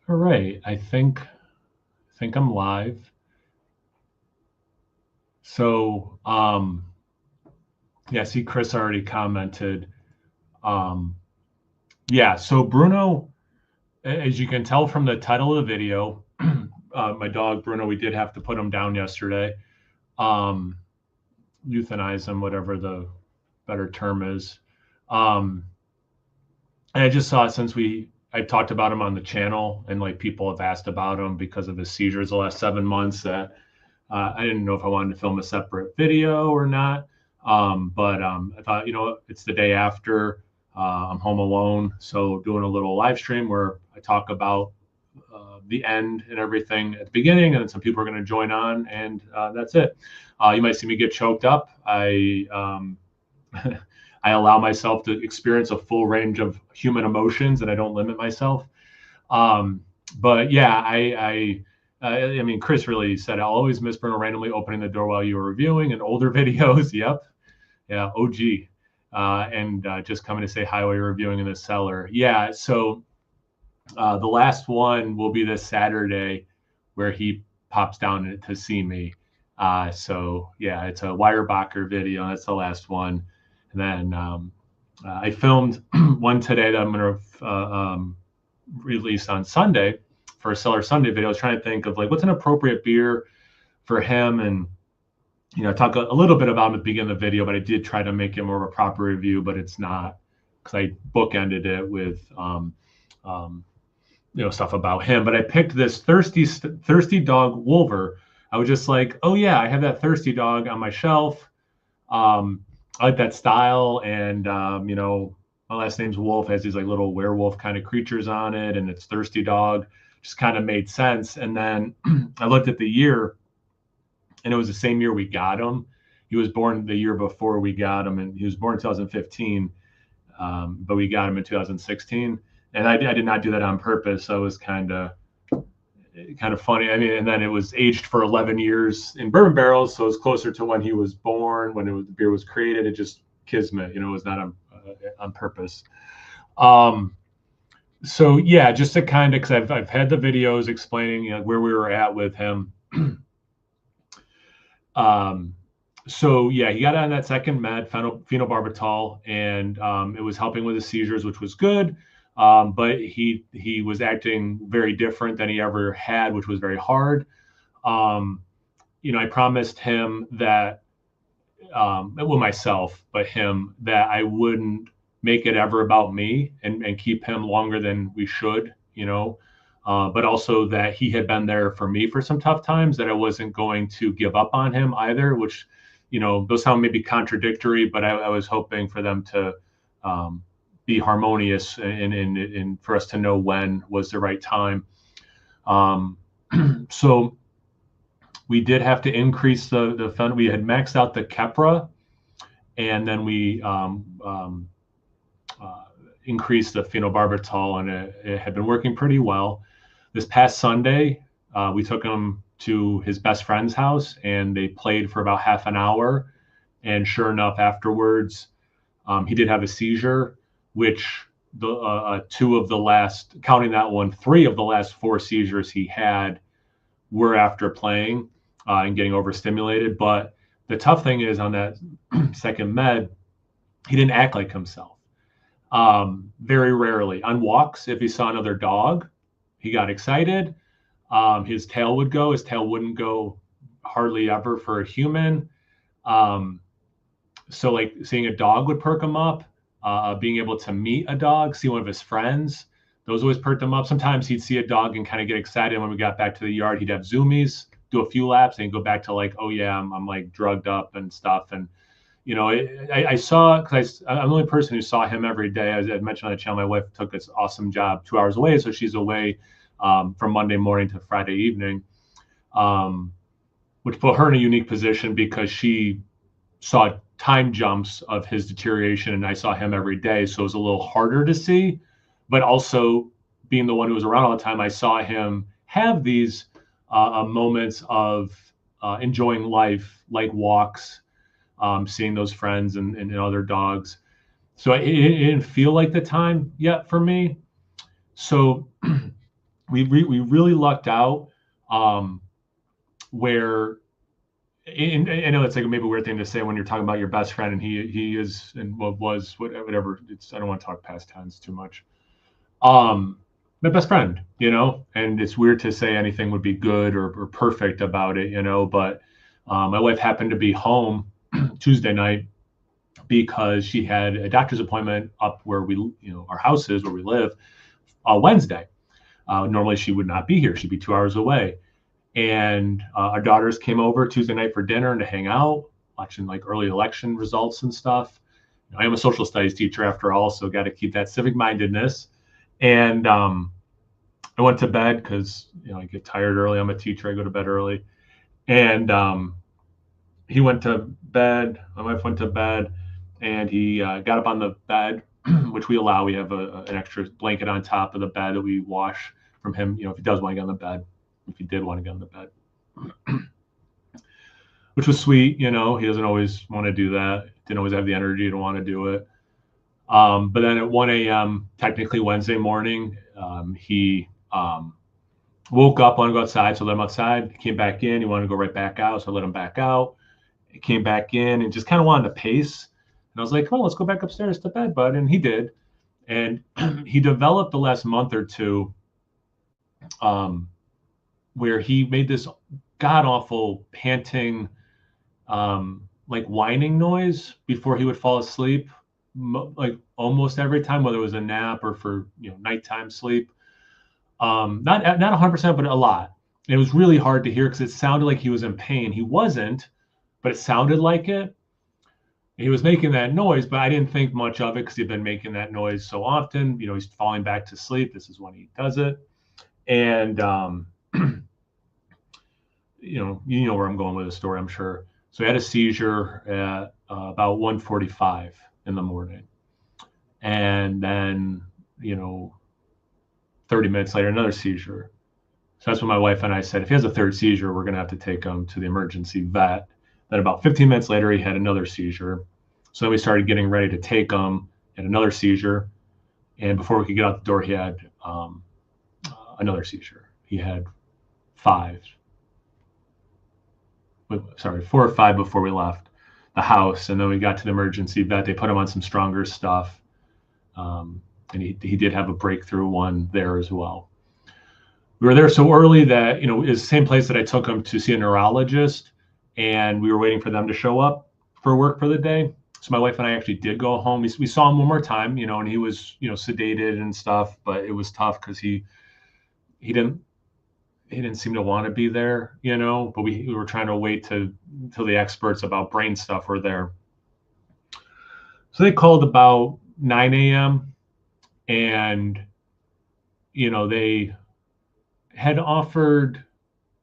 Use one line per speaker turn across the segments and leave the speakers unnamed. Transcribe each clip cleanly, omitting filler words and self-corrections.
All right, I think I'm live. So, yeah, see, Chris already commented. Um, yeah, so Bruno, as you can tell from the title of the video, my dog Bruno, we did have to put him down yesterday, um, euthanize him, whatever the better term is. Um, and I just saw since I talked about him on the channel, and like people have asked about him because of his seizures the last 7 months, that I didn't know if I wanted to film a separate video or not. But I thought, it's the day after. I'm home alone. So doing a little live stream where I talk about the end and everything at the beginning, and then some people are going to join on, and that's it. You might see me get choked up. I allow myself to experience a full range of human emotions, and I don't limit myself. Um, but yeah, I mean, Chris really said, I'll always miss Bruno randomly opening the door while you were reviewing and older videos. Yep. Yeah. OG. And just coming to say hi while you're reviewing in the cellar. Yeah. So the last one will be this Saturday where he pops down to see me. So yeah, it's a Weyerbacher video. That's the last one. And then I filmed one today that I'm going to release on Sunday for a Cellar Sunday video. I was trying to think of like what's an appropriate beer for him, and talk a little bit about him at the beginning of the video, but I did try to make it more of a proper review, but it's not, because I bookended it with stuff about him. But I picked this thirsty dog Wolver. I was just like, oh yeah, I have that thirsty dog on my shelf. I like that style, and my last name's Wolf, has these like little werewolf kind of creatures on it, and it's thirsty dog. Just kind of made sense. And then I looked at the year, and it was the same year we got him. He was born the year before we got him, and he was born in 2015, but we got him in 2016. And I did not do that on purpose. So it was kind of funny. I mean, and then it was aged for 11 years in bourbon barrels, so it was closer to when he was born, when the beer was created. It just kismet, it was not on purpose. So yeah, just to kind of, because I've had the videos explaining where we were at with him. So yeah, he got on that second med, phenobarbital, and it was helping with his seizures, which was good. But he was acting very different than he ever had, which was very hard. I promised him that, well, myself, but him, that I wouldn't make it ever about me and keep him longer than we should, but also that he had been there for me for some tough times, that I wasn't going to give up on him either, which, those sound maybe contradictory, but I was hoping for them to be harmonious and for us to know when was the right time. So we did have to increase the fund. We had maxed out the Kepra, and then we increased the phenobarbital, and it had been working pretty well. This past Sunday, we took him to his best friend's house, and they played for about half an hour. And sure enough, afterwards, he did have a seizure, which the two of the last, counting that one, 3 of the last 4 seizures he had were after playing and getting overstimulated. But the tough thing is, on that second med, he didn't act like himself. Very rarely on walks, if he saw another dog, he got excited. His tail would go. His tail wouldn't go hardly ever for a human. So like seeing a dog would perk him up. Being able to meet a dog, see one of his friends, those always perked him up. Sometimes he'd see a dog and kind of get excited. When we got back to the yard, he'd have zoomies, do a few laps, and go back to like, oh yeah, I'm like drugged up and stuff. And I saw, because I'm the only person who saw him every day. As I mentioned on the channel, my wife took this awesome job 2 hours away, so she's away from Monday morning to Friday evening, which put her in a unique position because she saw time jumps of his deterioration, and I saw him every day, so it was a little harder to see. But also, being the one who was around all the time, I saw him have these moments of enjoying life, like walks, seeing those friends and other dogs. So it didn't feel like the time yet for me. So we really lucked out, where, and I know it's like maybe a weird thing to say when you're talking about your best friend, and he is and was whatever. It's, I don't want to talk past tense too much. Um, my best friend, and it's weird to say anything would be good or perfect about it, but my wife happened to be home Tuesday night because she had a doctor's appointment up where our house is, where we live, Wednesday. Normally she would not be here. She'd be 2 hours away. And our daughters came over Tuesday night for dinner and to hang out, watching like early election results and stuff. I am a social studies teacher after all, so got to keep that civic mindedness. And I went to bed because I get tired early. I'm a teacher. I go to bed early. And he went to bed. My wife went to bed, and he got up on the bed, which we allow. We have an extra blanket on top of the bed that we wash from him. If he does want to get on the bed, if he did want to get on the bed, which was sweet. He doesn't always want to do that. Didn't always have the energy to want to do it. But then at 1 a.m., technically Wednesday morning, he woke up, wanted to go outside, so I let him outside. He came back in. He wanted to go right back out, so I let him back out. He came back in and just kind of wanted to pace. And I was like, "Come on, let's go back upstairs to bed, bud." And he did. And he developed the last month or two, where he made this god awful panting, like whining noise before he would fall asleep, like almost every time, whether it was a nap or for nighttime sleep. Not 100%, but a lot. And it was really hard to hear because it sounded like he was in pain. He wasn't, but it sounded like it. He was making that noise, but I didn't think much of it because he'd been making that noise so often. He's falling back to sleep. This is when he does it. And you know where I'm going with the story, I'm sure. So he had a seizure at about 1:45 in the morning. And then, 30 minutes later, another seizure. So that's when my wife and I said, if he has a third seizure, we're going to have to take him to the emergency vet. Then about 15 minutes later, he had another seizure. So then we started getting ready to take him, had another seizure. And before we could get out the door, he had another seizure. He had 4 or 5 before we left the house. And then we got to the emergency vet. They put him on some stronger stuff. And he did have a breakthrough one there as well. We were there so early that, it's the same place that I took him to see a neurologist, and we were waiting for them to show up for work for the day. So my wife and I actually did go home. We saw him one more time, and he was, sedated and stuff, but it was tough because he didn't seem to want to be there, but we were trying to wait till the experts about brain stuff were there. So they called about 9 a.m. and, they had offered,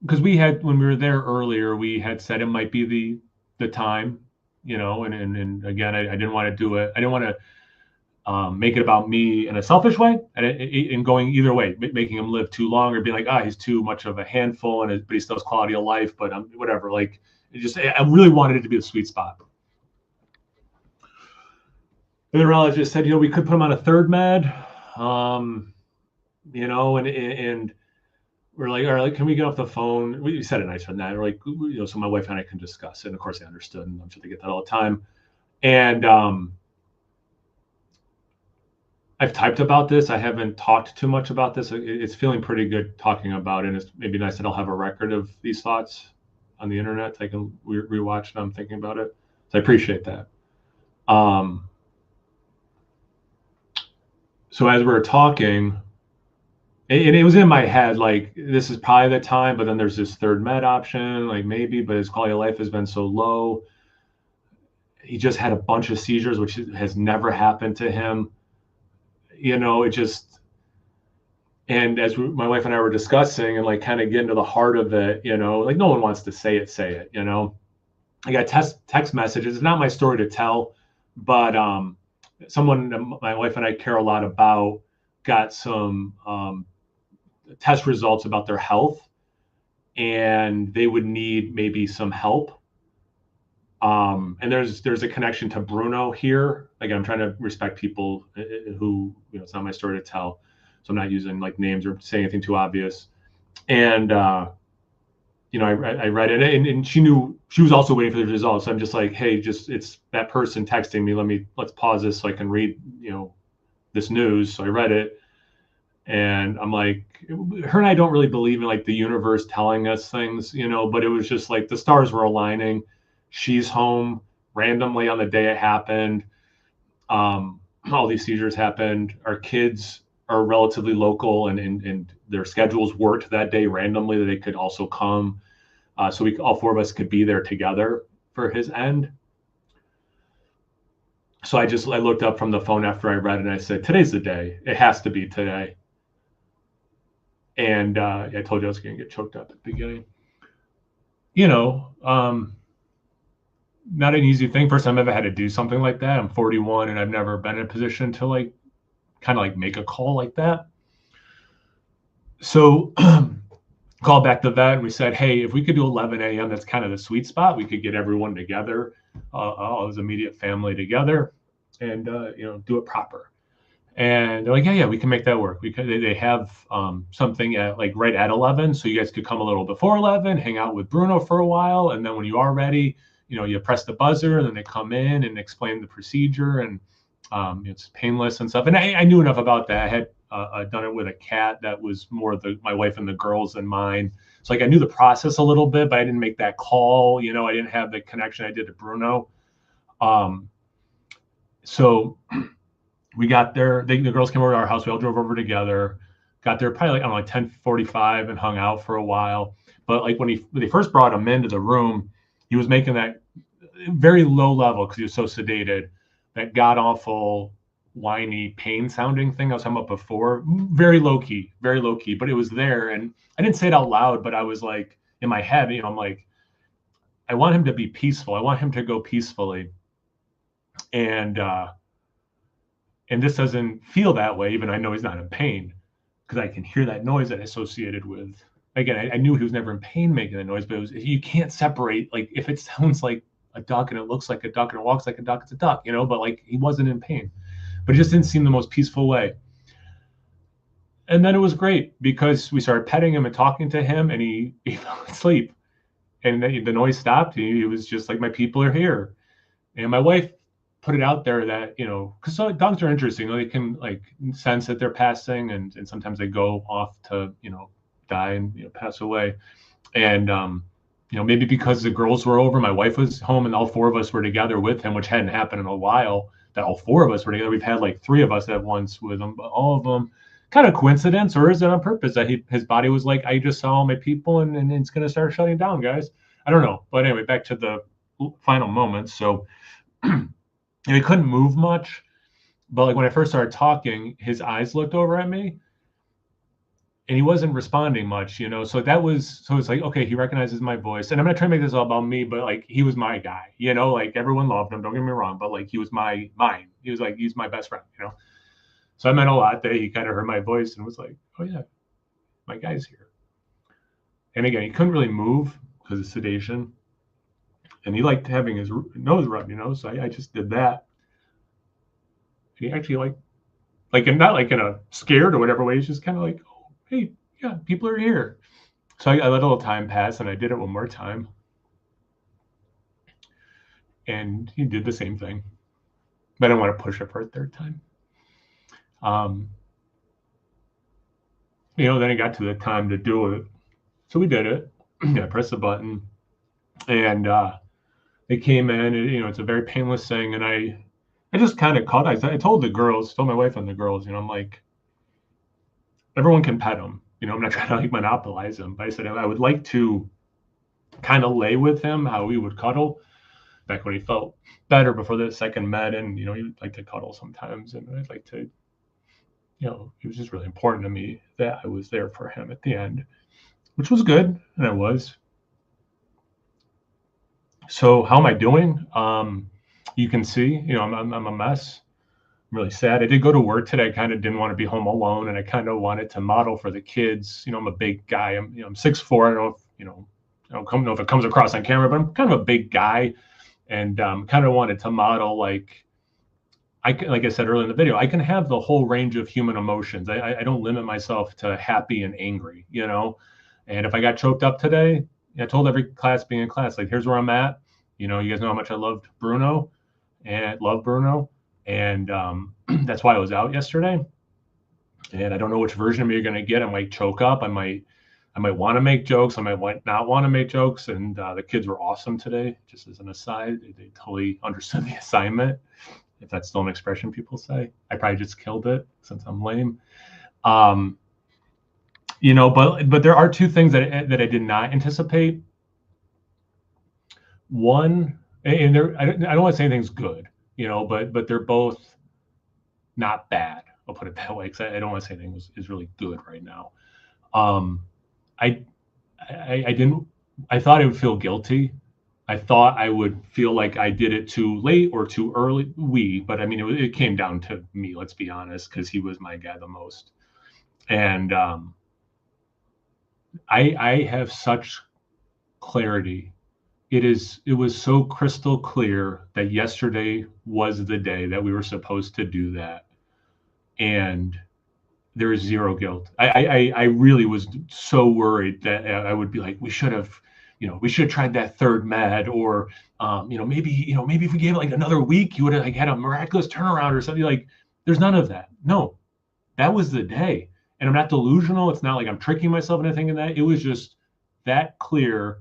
because when we were there earlier, we had said it might be the time, and again, I didn't want to do it. I didn't want to make it about me in a selfish way, and going either way, making him live too long or being like, he's too much of a handful, but he still has quality of life, but whatever. Like, I really wanted it to be the sweet spot. The neurologist said, we could put him on a third med, and we're like, all right, can we get off the phone? We said it nicer than that. We're like, so my wife and I can discuss it. And of course they understood, and I'm sure they get that all the time. And I've typed about this. I haven't talked too much about this. It's feeling pretty good talking about it. And it's maybe nice that I'll have a record of these thoughts on the internet. I can rewatch them thinking about it. So I appreciate that. So as we're talking, and it was in my head, like, this is probably the time, but then there's this third med option, like maybe, but his quality of life has been so low. He just had a bunch of seizures, which has never happened to him. It just, and as my wife and I were discussing and like kind of getting to the heart of it, like no one wants to say it. I got text messages. It's not my story to tell, but someone my wife and I care a lot about got some test results about their health, and they would need maybe some help. And there's a connection to Bruno here. Again, I'm trying to respect people who, it's not my story to tell. so I'm not using like names or saying anything too obvious. And I read it, and she knew she was also waiting for the results. So I'm just like, hey, it's that person texting me. Let's pause this so I can read, this news. So I read it, and I'm like, her and I don't really believe in like the universe telling us things, but it was just like the stars were aligning. She's home randomly on the day it happened. All these seizures happened. Our kids are relatively local, and their schedules worked that day randomly that they could also come. So all four of us could be there together for his end. So I looked up from the phone after I read it, and I said, today's the day. It has to be today. And I told you I was going to get choked up at the beginning. Not an easy thing. First time I've ever had to do something like that. I'm 41, and I've never been in a position to kind of make a call like that. So called back the vet, and we said, hey, if we could do 11 a.m., that's kind of the sweet spot. We could get everyone together, all his immediate family together, and do it proper. And they're like, yeah, we can make that work. They have something at right at 11, so you guys could come a little before 11, hang out with Bruno for a while, and then when you are ready, you press the buzzer, and then they come in and explain the procedure, and it's painless and stuff. And I knew enough about that. I had done it with a cat that was more my wife and the girls than mine. So I knew the process a little bit, but I didn't make that call. I didn't have the connection I did to Bruno. So we got there. The girls came over to our house. We all drove over together. Got there probably 10:45 and hung out for a while. But when they first brought him into the room, he was making that very low level because he was so sedated, that god awful whiny pain sounding thing I was talking about before. Very low key, but it was there. And I didn't say it out loud, but I was like in my head, I'm like, I want him to be peaceful. I want him to go peacefully. And this doesn't feel that way, even I know he's not in pain, because I can hear that noise that I associated with. Again, I knew he was never in pain making the noise, but you can't separate, if it sounds like a duck and it looks like a duck and it walks like a duck, it's a duck, but he wasn't in pain. But it just didn't seem the most peaceful way. And then it was great because we started petting him and talking to him, and he fell asleep. And the noise stopped. He was just like, my people are here. And my wife put it out there that, because dogs are interesting. They can sense that they're passing, and sometimes they go off to, die and pass away. And maybe because the girls were over, my wife was home, and all four of us were together with him, which hadn't happened in a while. That all four of us were together. We've had three of us at once with him, but all of them kind of coincidence, or is it on purpose that his body was like, I just saw all my people, and it's going to start shutting down, guys. I don't know. But anyway, back to the final moments. So he couldn't move much, but when I first started talking, his eyes looked over at me, and he wasn't responding much, so it's like, okay, he recognizes my voice. And I'm not trying to make this all about me, but he was my guy, everyone loved him, don't get me wrong, but he was mine. He was he's my best friend, So I meant a lot that he kind of heard my voice and was like, oh yeah, my guy's here. And again, he couldn't really move because of sedation, and he liked having his nose rubbed, so I just did that. He actually not in a scared or whatever way, he's just kind of like, oh, hey, yeah, people are here. So I let a little time pass, and I did it one more time. And he did the same thing. But I didn't want to push it for a third time. Then it got to the time to do it. So we did it. I pressed the button, and they came in, and, it's a very painless thing. And I just kind of caught. I told my wife and the girls, I'm like, everyone can pet him. I'm not trying to monopolize him, but I said I would like to kind of lay with him how we would cuddle back when he felt better before the second med. And, he would like to cuddle sometimes. And I'd like to, it was just really important to me that I was there for him at the end, which was good. And I was. So how am I doing? You can see, I'm a mess. I'm really sad. I did go to work today. I kind of didn't want to be home alone, and I kind of wanted to model for the kids. I'm a big guy. I'm 6'4". I don't know if, I don't know if it comes across on camera, but I'm kind of a big guy, and kind of wanted to model like I said earlier in the video, I can have the whole range of human emotions. I don't limit myself to happy and angry, you know. And if I got choked up today, I told every class being in class, like, here's where I'm at. You know, you guys know how much I loved Bruno and love Bruno. And that's why I was out yesterday. And I don't know which version of me you're going to get. I might choke up. I might want to make jokes. I might not want to make jokes. And the kids were awesome today, just as an aside. They totally understood the assignment, if that's still an expression people say. I probably just killed it since I'm lame. You know, but there are two things that I did not anticipate. One, and I don't want to say anything's good, you know, but they're both not bad. I'll put it that way, because I don't want to say anything is really good right now. I didn't. I thought I would feel guilty. I thought I would feel like I did it too late or too early. But I mean, it came down to me. Let's be honest, because he was my guy the most. And I have such clarity. It was so crystal clear that yesterday was the day that we were supposed to do that, and there is zero guilt. I really was so worried that I would be like, we should have tried that third med, or maybe if we gave it like another week, you would have like had a miraculous turnaround or something. Like, there's none of that. No, that was the day. And I'm not delusional. It's not like I'm tricking myself into thinking that. It was just that clear,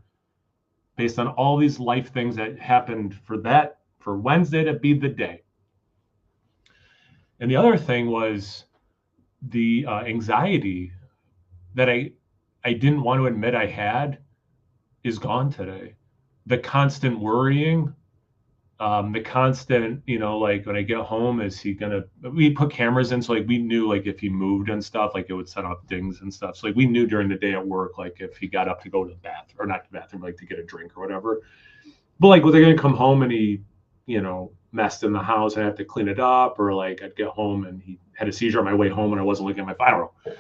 based on all these life things that happened for Wednesday to be the day. And the other thing was the anxiety that I didn't want to admit I had is gone today. The constant worrying, the constant, like when I get home, we put cameras in. So like we knew like if he moved and stuff, like it would set off dings and stuff. So like we knew during the day at work, like if he got up to go to the bathroom, or not the bathroom, like to get a drink or whatever. But like, was I going to come home and he, messed in the house and I have to clean it up, or like I'd get home and he had a seizure on my way home and I wasn't looking at my phone. I don't know.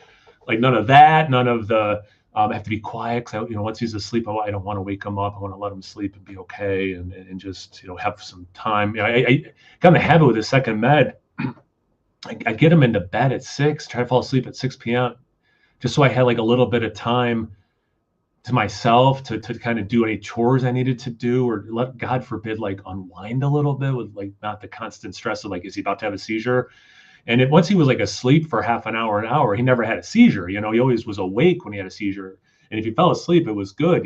Like none of that, none of the, I have to be quiet because once he's asleep, I don't want to wake him up. I want to let him sleep and be okay, and just have some time. I got in the habit with the second med. I get him into bed at 6, try to fall asleep at 6 p.m. just so I had like a little bit of time to myself to kind of do any chores I needed to do, or let, God forbid, like unwind a little bit with like not the constant stress of like, is he about to have a seizure? And once he was like asleep for half an hour, he never had a seizure. He always was awake when he had a seizure. And if he fell asleep, it was good,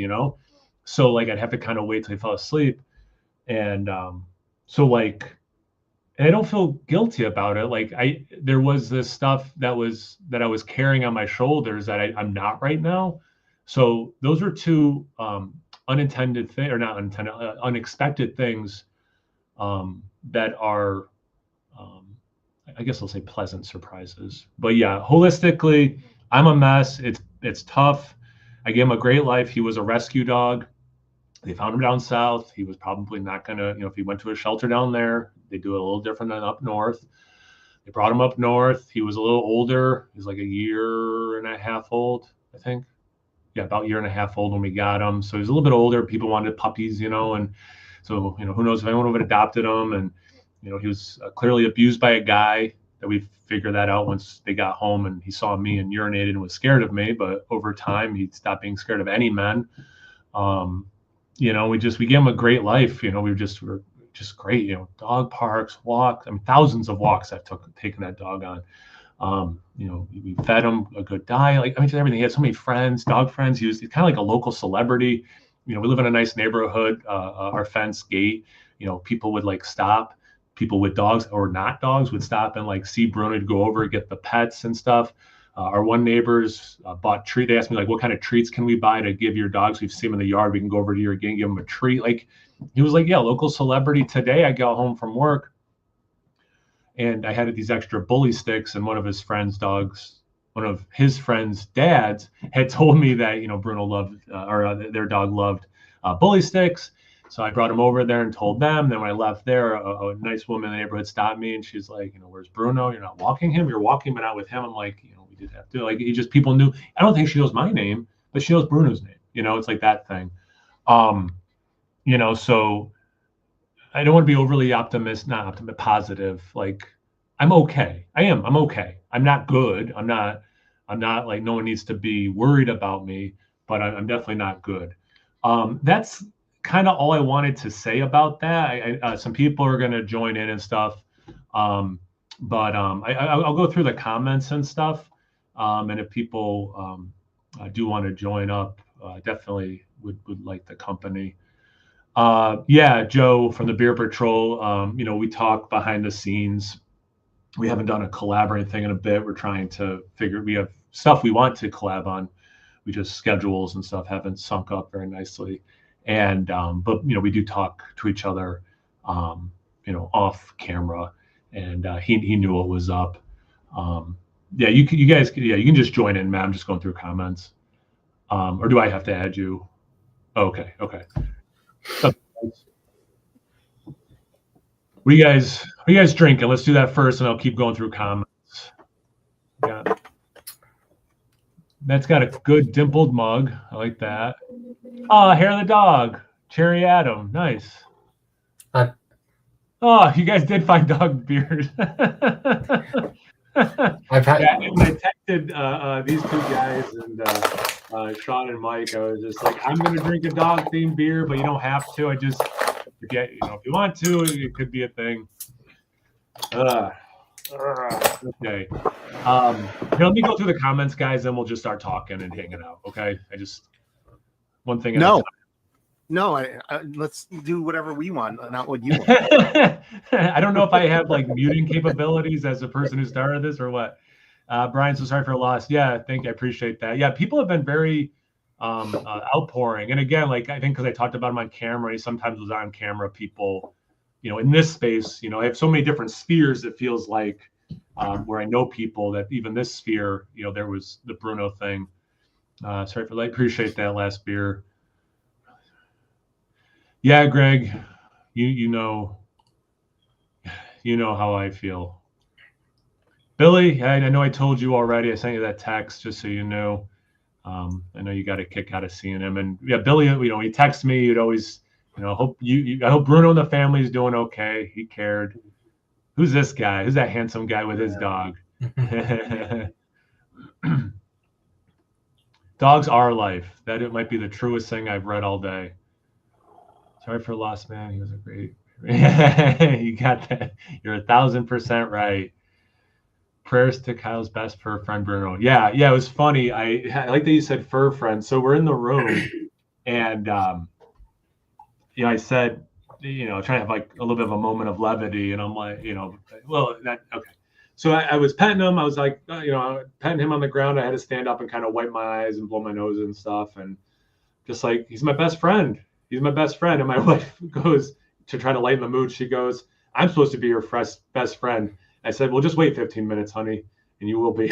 So like I'd have to kind of wait till he fell asleep. And so like, and I don't feel guilty about it. Like there was this stuff that I was carrying on my shoulders that I'm not right now. So those are two unexpected things that are, I guess I'll say pleasant surprises. But yeah, holistically, I'm a mess. It's tough. I gave him a great life. He was a rescue dog. They found him down south. He was probably not going to, if he went to a shelter down there, they do it a little different than up north. They brought him up north. He was a little older. He was like a year and a half old, I think. Yeah, about a year and a half old when we got him. So he was a little bit older. People wanted puppies, and so, who knows if anyone would have adopted him. And, he was clearly abused by a guy that we figured that out once they got home, and he saw me and urinated and was scared of me. But over time, he stopped being scared of any men. We gave him a great life. We were just great, dog parks, walks. I mean, thousands of walks I've taken that dog on. We fed him a good diet. Like, I mean, just everything. He had so many friends, dog friends. He's kind of like a local celebrity. We live in a nice neighborhood. Our fence gate, people would like stop. People with dogs or not dogs would stop and like see Bruno to go over and get the pets and stuff. Our one neighbors bought treat. They asked me like, what kind of treats can we buy to give your dogs? We've seen them in the yard. We can go over to your gate and give them a treat. Like, he was like, yeah, local celebrity. Today I got home from work and I had these extra bully sticks, and one of his friends' dads had told me that, Bruno loved, their dog loved bully sticks. So I brought him over there and told them. Then when I left there, a nice woman in the neighborhood stopped me and she's like, where's Bruno? You're not walking him. You're walking, but not with him. I'm like, we did have to. Like, people knew. I don't think she knows my name, but she knows Bruno's name. It's like that thing. So I don't want to be overly positive. Like I'm okay. I'm okay. I'm not good. I'm not like no one needs to be worried about me, but I'm definitely not good. That's kind of all I wanted to say about that. Some people are going to join in and stuff. I'll go through the comments and stuff. And if people do want to join up, definitely would like the company. Yeah, Joe from the Beer Patrol. We talk behind the scenes. We haven't done a collab or anything in a bit. We're trying to figure. We have stuff we want to collab on. We just schedules and stuff haven't sunk up very nicely. And but we do talk to each other, off camera. And he knew what was up. Yeah, you guys can just join in, man. I'm just going through comments. Or do I have to add you? Okay. So, what you guys drinking? Let's do that first, and I'll keep going through comments. Yeah, that's got a good dimpled mug. I like that. Oh, hair of the dog, Cherry Adam, nice. Oh, you guys did find dog beers. I texted these two guys and Sean and Mike. I was just like, I'm gonna drink a dog themed beer, but you don't have to. If you want to, it could be a thing. Okay. Let me go through the comments, guys, and we'll just start talking and hanging out. Okay. One thing.
No, let's do whatever we want, not what you want.
I don't know if I have like muting capabilities as a person who started this or what. Brian, so sorry for the loss. Yeah, I appreciate that. Yeah, people have been very outpouring. And again, like I think because I talked about him on camera, he sometimes was on camera. People, in this space, I have so many different spheres. It feels like where I know people that even this sphere, there was the Bruno thing. Sorry for that. Appreciate that last beer. Yeah, Greg, you know how I feel. Billy, I know I told you already. I sent you that text just so you know. I know you got a kick out of seeing him, and yeah, Billy, he texts me. You'd always, I hope Bruno and the family is doing okay. He cared. Who's this guy? Who's that handsome guy with his dog? Dogs are life. That it might be the truest thing I've read all day. Sorry for loss, man. He was a great. You got that. You're 1,000% right. Prayers to Kyle's best fur friend Bruno. Yeah. It was funny. I like that you said fur friend. So we're in the room, and I said, trying to have like a little bit of a moment of levity, and I'm like, okay. So I was petting him. I was like, petting him on the ground. I had to stand up and kind of wipe my eyes and blow my nose and stuff, and just like he's my best friend. He's my best friend. And my wife goes to try to lighten the mood. She goes, I'm supposed to be your best friend. I said, well, just wait 15 minutes, honey, and you will be.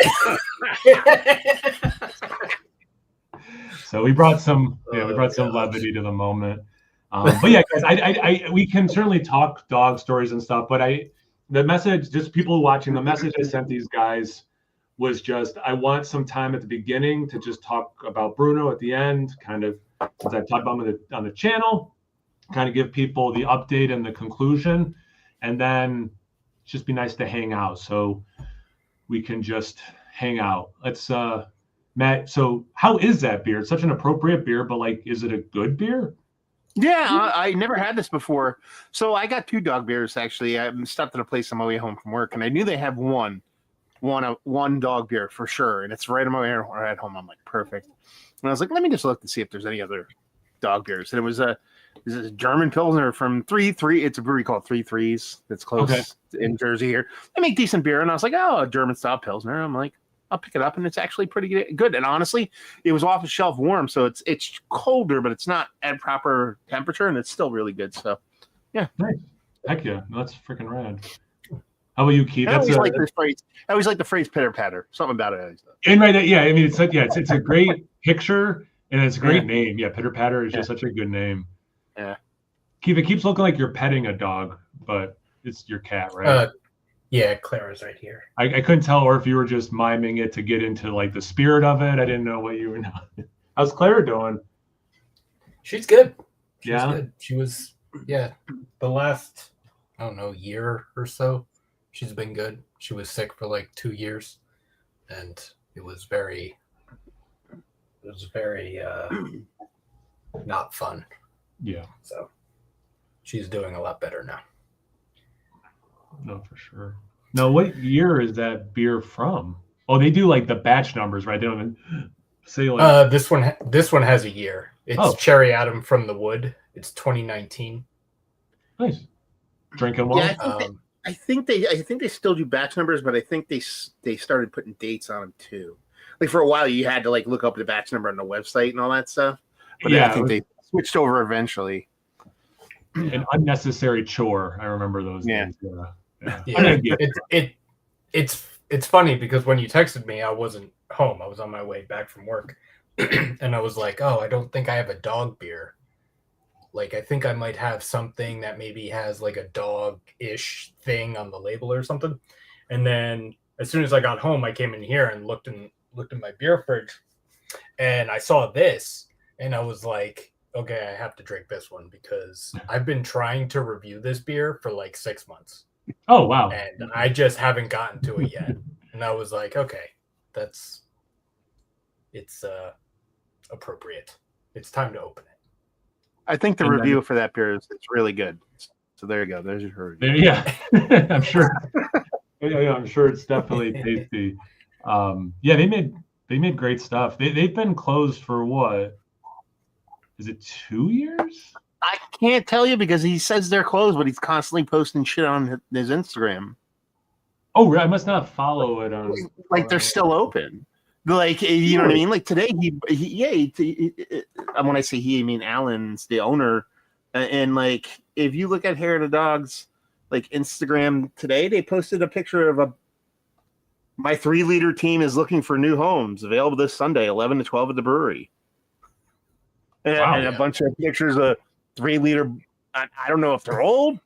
So we brought some levity to the moment. But yeah, guys, we can certainly talk dog stories and stuff. But the message, just people watching, the message I sent these guys was just, I want some time at the beginning to just talk about Bruno at the end, kind of, since I've talked about him on the channel, kind of give people the update and the conclusion, and then just be nice to hang out. So we can just hang out. Let's, Matt, so how is that beer? It's such an appropriate beer, but like, is it a good beer?
Yeah, I never had this before. So I got 2 dog beers, actually. I stopped at a place on my way home from work, and I knew they have one dog beer for sure. And it's right on my way at home. I'm like, perfect. And I was like, let me just look to see if there's any other dog beers. And it was a German Pilsner from 3-3. It's a brewery called 3 Threes that's close in Jersey here. They make decent beer. And I was like, oh, a German style Pilsner. I'm like, I'll pick it up, and it's actually pretty good. And honestly, it was off the shelf warm, so it's colder, but it's not at proper temperature, and it's still really good. So, yeah,
nice. Heck yeah, that's freaking rad. How about you, Keith?
I always like this phrase. I always like the phrase "pitter patter." Something about it.
And right, yeah. I mean, it's a great picture, and it's a great name. Yeah, pitter patter is just such a good name.
Yeah,
Keith, it keeps looking like you're petting a dog, but it's your cat, right?
Yeah, Clara's right here.
I couldn't tell, or if you were just miming it to get into like the spirit of it. I didn't know what you were doing. How's Clara doing?
She's good.
Good.
She was Yeah, the last, I don't know, year or so, she's been good. She was sick for like 2 years, and it was very not fun.
Yeah.
So she's doing a lot better now.
No, for sure. Now, what year is that beer from? Oh, they do like the batch numbers, right? They don't even say like.
This one has a year. It's Cherry Adam from the Wood. It's 2019.
Nice. Drinking well.
Yeah, I think they still do batch numbers, but I think they started putting dates on them too. Like for a while, you had to like look up the batch number on the website and all that stuff. But yeah, I think they switched over eventually.
An unnecessary chore. I remember those days.
It's funny because when you texted me, I wasn't home. I was on my way back from work, and I was like, "Oh, I don't think I have a dog beer. Like, I think I might have something that maybe has like a dog-ish thing on the label or something." And then as soon as I got home, I came in here and looked in my beer fridge, and I saw this, and I was like, "Okay, I have to drink this one because I've been trying to review this beer for like 6 months."
Oh, wow.
And I just haven't gotten to it yet. And I was like, okay, it's appropriate. It's time to open it.
I think the review for that beer it's really good. So there you go. There's your review.
Yeah. I'm sure. I'm sure it's definitely tasty. Yeah, they made great stuff. They've been closed for what? Is it 2 years?
I can't tell you because he says they're closed, but he's constantly posting shit on his Instagram.
Oh, I must not follow it on.
Like they're still open. Like, you know what I mean? Like today, when I say he, I mean Alan's the owner. And like, if you look at Hair of the Dogs, like Instagram today, they posted a picture of my 3-liter team is looking for new homes available this Sunday, 11 to 12 at the brewery. And a bunch of pictures of 3-liter. I don't know if they're old,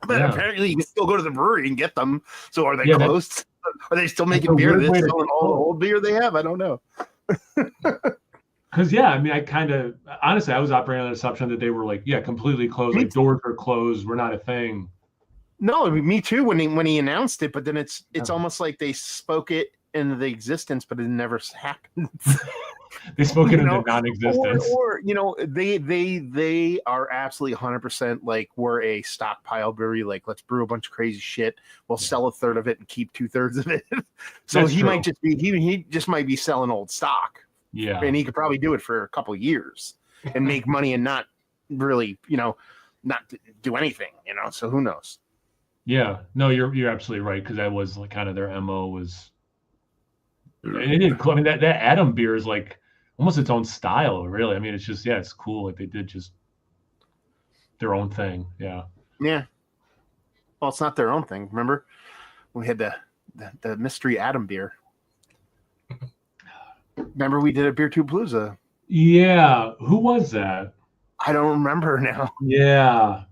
but apparently you can still go to the brewery and get them. So are they closed? Are they still making beer? They're selling all the old beer they have? I don't know.
Because I mean, I kind of honestly, I was operating on the assumption that they were like, completely closed. Like doors are closed. We're not a thing.
No, me too. When he announced it, but then it's almost like they spoke it into the existence, but it never happened.
They spoke it into non-existence.
Or they are absolutely 100% like we're a stockpile brewery. Like let's brew a bunch of crazy shit. We'll sell a third of it and keep 2/3 of it. So
That's
he
true.
might just be he just might be selling old stock.
Yeah,
and he could probably do it for a couple of years and make money and not really, not do anything. So who knows?
Yeah, no, you're absolutely right because that was like kind of their MO was. And it didn't. I mean that Adam beer is like almost its own style, really. I mean, it's just it's cool. Like they did just their own thing. Yeah.
Yeah. Well, it's not their own thing. Remember, we had the mystery Adam beer. Remember, we did a Beer Tube Palooza.
Yeah. Who was that?
I don't remember now.
Yeah.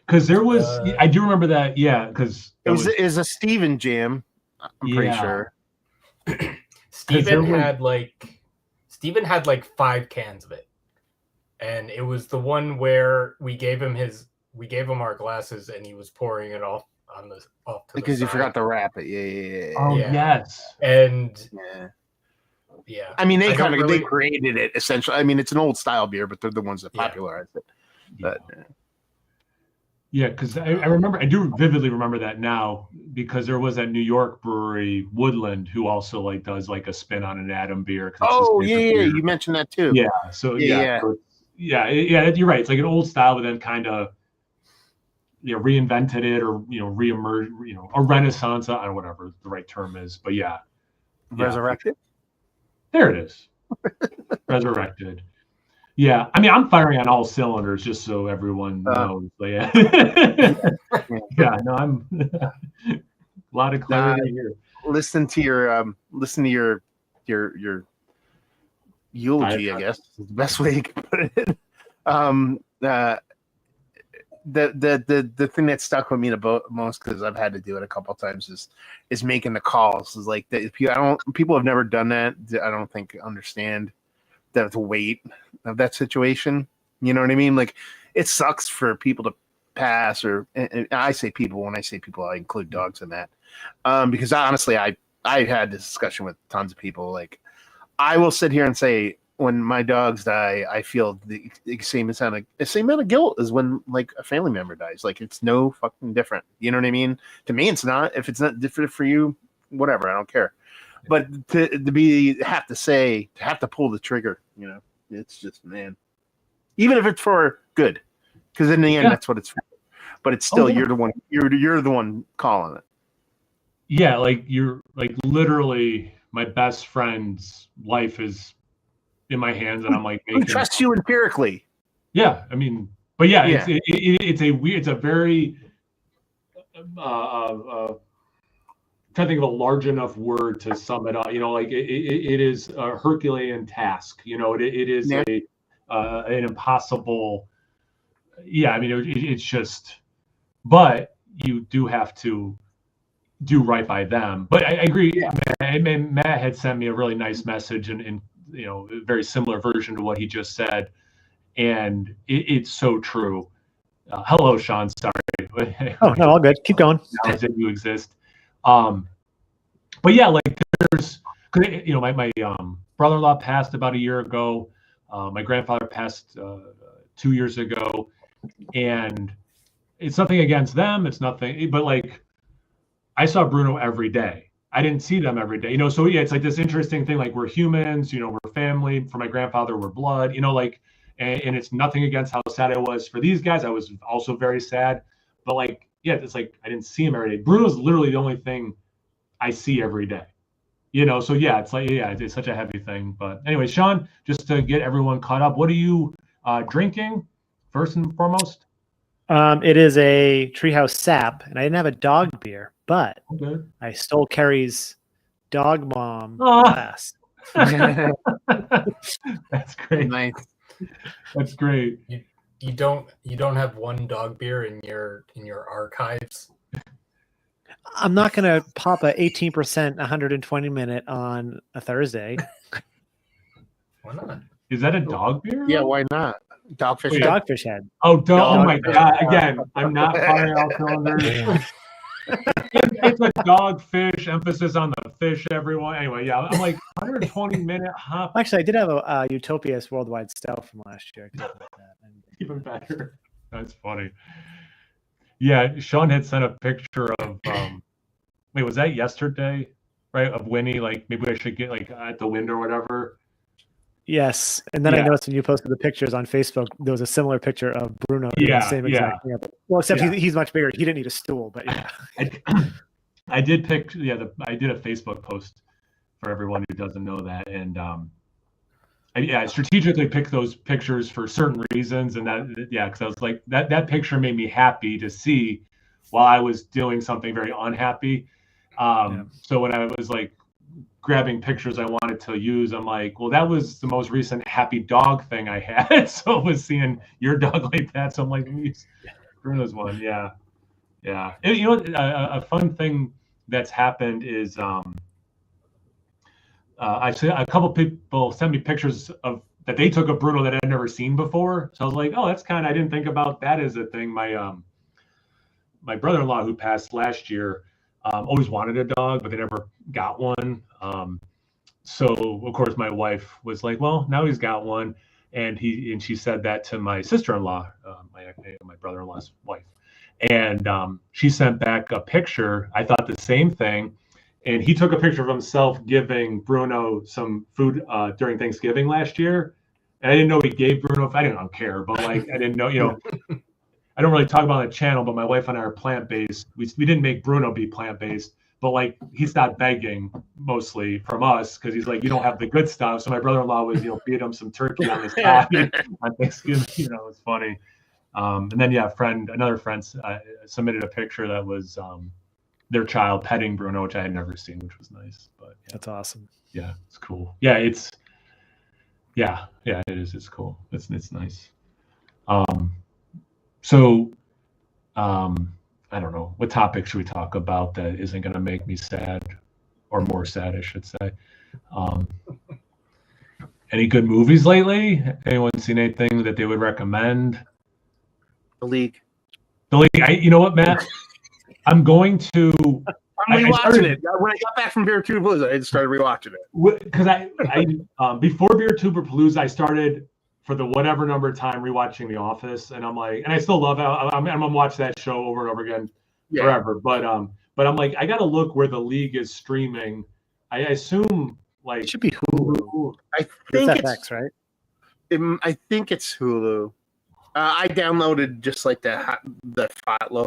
Because there was, I do remember that. Yeah. Because
it was a Steven jam. I'm pretty sure.
Steven had like 5 cans of it, and it was the one where we gave him our glasses, and he was pouring it off
because he forgot to wrap it. Yeah.
Oh yes.
And yeah.
I mean, they created it essentially. I mean, it's an old style beer, but they're the ones that popularized it. But
because I do vividly remember that now because there was that New York brewery Woodland who also like does like a spin on an Adam beer.
Oh beer. You mentioned that too.
Yeah. So you're right. It's like an old style, but then kind of reinvented it or reemerged, a renaissance. I don't know whatever the right term is, but
resurrected.
There it is. Resurrected. Yeah, I mean, I'm firing on all cylinders just so everyone knows. But I'm a lot of clarity here.
Listen to your eulogy, I guess is the best way you can put it. The thing that stuck with me the most because I've had to do it a couple of times is making the calls. Is like people have never done that. I don't think understand the weight of that situation. You know what I mean? Like it sucks for people to pass, and I say people, when I say people, I include dogs in that. Because honestly, I had this discussion with tons of people. Like, I will sit here and say, when my dogs die, I feel the same amount of guilt as when like a family member dies. Like, it's no fucking different. You know what I mean? To me, it's not. If it's not different for you, whatever, I don't care. But to have to pull the trigger, you know, it's just, man. Even if it's for good, because in the end, that's what it's for. But it's still, you're the one. You're the one calling it.
Yeah, like you're like literally my best friend's life is in my hands, and I'm like
making. Who trusts you empirically?
Yeah, I mean, but yeah, it's a very trying to think of a large enough word to sum it up. You know, like it is a Herculean task. You know, it is an impossible. Yeah, I mean, it's just, but you do have to do right by them. But I agree. Yeah. Matt had sent me a really nice message, and you know, a very similar version to what he just said, and it's so true. Hello, Sean. Sorry.
Oh no, all good. Keep going.
Now that you exist. But yeah, like there's, you know, my brother-in-law passed about a year ago. My grandfather passed 2 years ago, and it's nothing against them. It's nothing, but like I saw Bruno every day. I didn't see them every day, you know. So yeah, it's like this interesting thing. Like, we're humans, you know, we're family. For my grandfather, we're blood, you know. Like, and it's nothing against how sad I was for these guys. I was also very sad, but like, yeah, it's like I didn't see him every day. Bruno's literally the only thing I see every day, you know. So yeah, it's like, yeah, it's such a heavy thing. But anyway, Sean, just to get everyone caught up, what are you drinking first and foremost?
It is a Treehouse Sap, and I didn't have a dog beer, but I stole Carrie's dog mom glass.
That's great.
Nice.
That's great.
You don't have one dog beer in your archives?
I'm not gonna pop a 18% 120 minute on a Thursday.
Why not?
Is that a dog beer?
Yeah, why not? Dogfish Head.
Dogfish Head.
Oh, oh my God! Again, I'm not firing out cylinders. It's a dogfish, emphasis on the fish. Everyone. Anyway, yeah, I'm like 120-minute hop.
Actually, I did have a Utopias Worldwide Stout from last year.
Even better. That's funny. Yeah, Sean had sent a picture of. Wait, was that yesterday? Right, of Winnie. Like, maybe I should get like at the window or whatever.
Yes, and then I noticed when you posted the pictures on Facebook, there was a similar picture of Bruno.
Yeah,
the same exact thing. Well, except he's much bigger. He didn't need a stool, but yeah.
I did pick. Yeah, I did a Facebook post for everyone who doesn't know that, and I strategically picked those pictures for certain reasons, and because I was like that picture made me happy to see while I was doing something very unhappy. So when I was like grabbing pictures I wanted to use, I'm like, well, that was the most recent happy dog thing I had. So I was seeing your dog like that. So I'm like, Bruno's one. Yeah. And, you know, a fun thing that's happened is actually a couple people sent me pictures of that they took of Bruno that I'd never seen before. So I was like, oh, that's I didn't think about that as a thing. My brother-in-law, who passed last year, always wanted a dog, but they never got one. So of course my wife was like, well, now he's got one. And she said that to my sister-in-law, my brother-in-law's wife. And she sent back a picture. I thought the same thing. And he took a picture of himself giving Bruno some food during Thanksgiving last year. And I didn't know he gave Bruno. I don't care, but like, I didn't know, you know, I don't really talk about the channel, but my wife and I are plant-based. We didn't make Bruno be plant-based, but like, he stopped begging mostly from us because he's like, you don't have the good stuff. So my brother-in-law was, you know, feed him some turkey on his side on Thanksgiving. You know, it's funny. And then another friend submitted a picture that was their child petting Bruno, which I had never seen, which was nice. But yeah.
That's awesome.
Yeah, it's cool. Yeah, it is. It's cool. It's nice. So, I don't know. What topic should we talk about that isn't going to make me sad, or more sad, I should say? Any good movies lately? Anyone seen anything that they would recommend?
The League.
The League. You know what, Matt? I'm going to.
I'm rewatching it. When I got back from Beer Tuber Palooza, I started rewatching it.
Because before Beer Tuber Palooza, I started for the whatever number of time rewatching The Office, and I'm like, and I still love it. I'm gonna watch that show over and over again forever. But I'm like, I gotta look where The League is streaming. I assume like
it should be Hulu.
I think it's
FX, right?
I think it's Hulu. I downloaded just like the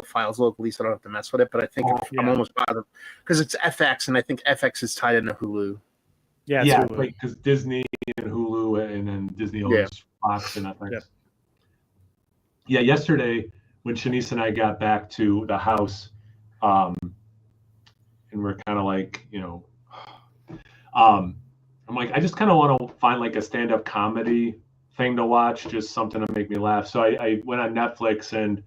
files locally, so I don't have to mess with it. But I think I'm almost positive because it's FX, and I think FX is tied into Hulu.
Yeah, because Disney and Hulu, and then Disney owns Fox and FX. Yeah, yesterday when Shanice and I got back to the house, and we're kind of like, I'm like, I just kind of want to find like a stand-up comedy thing to watch, just something to make me laugh. So I went on Netflix, and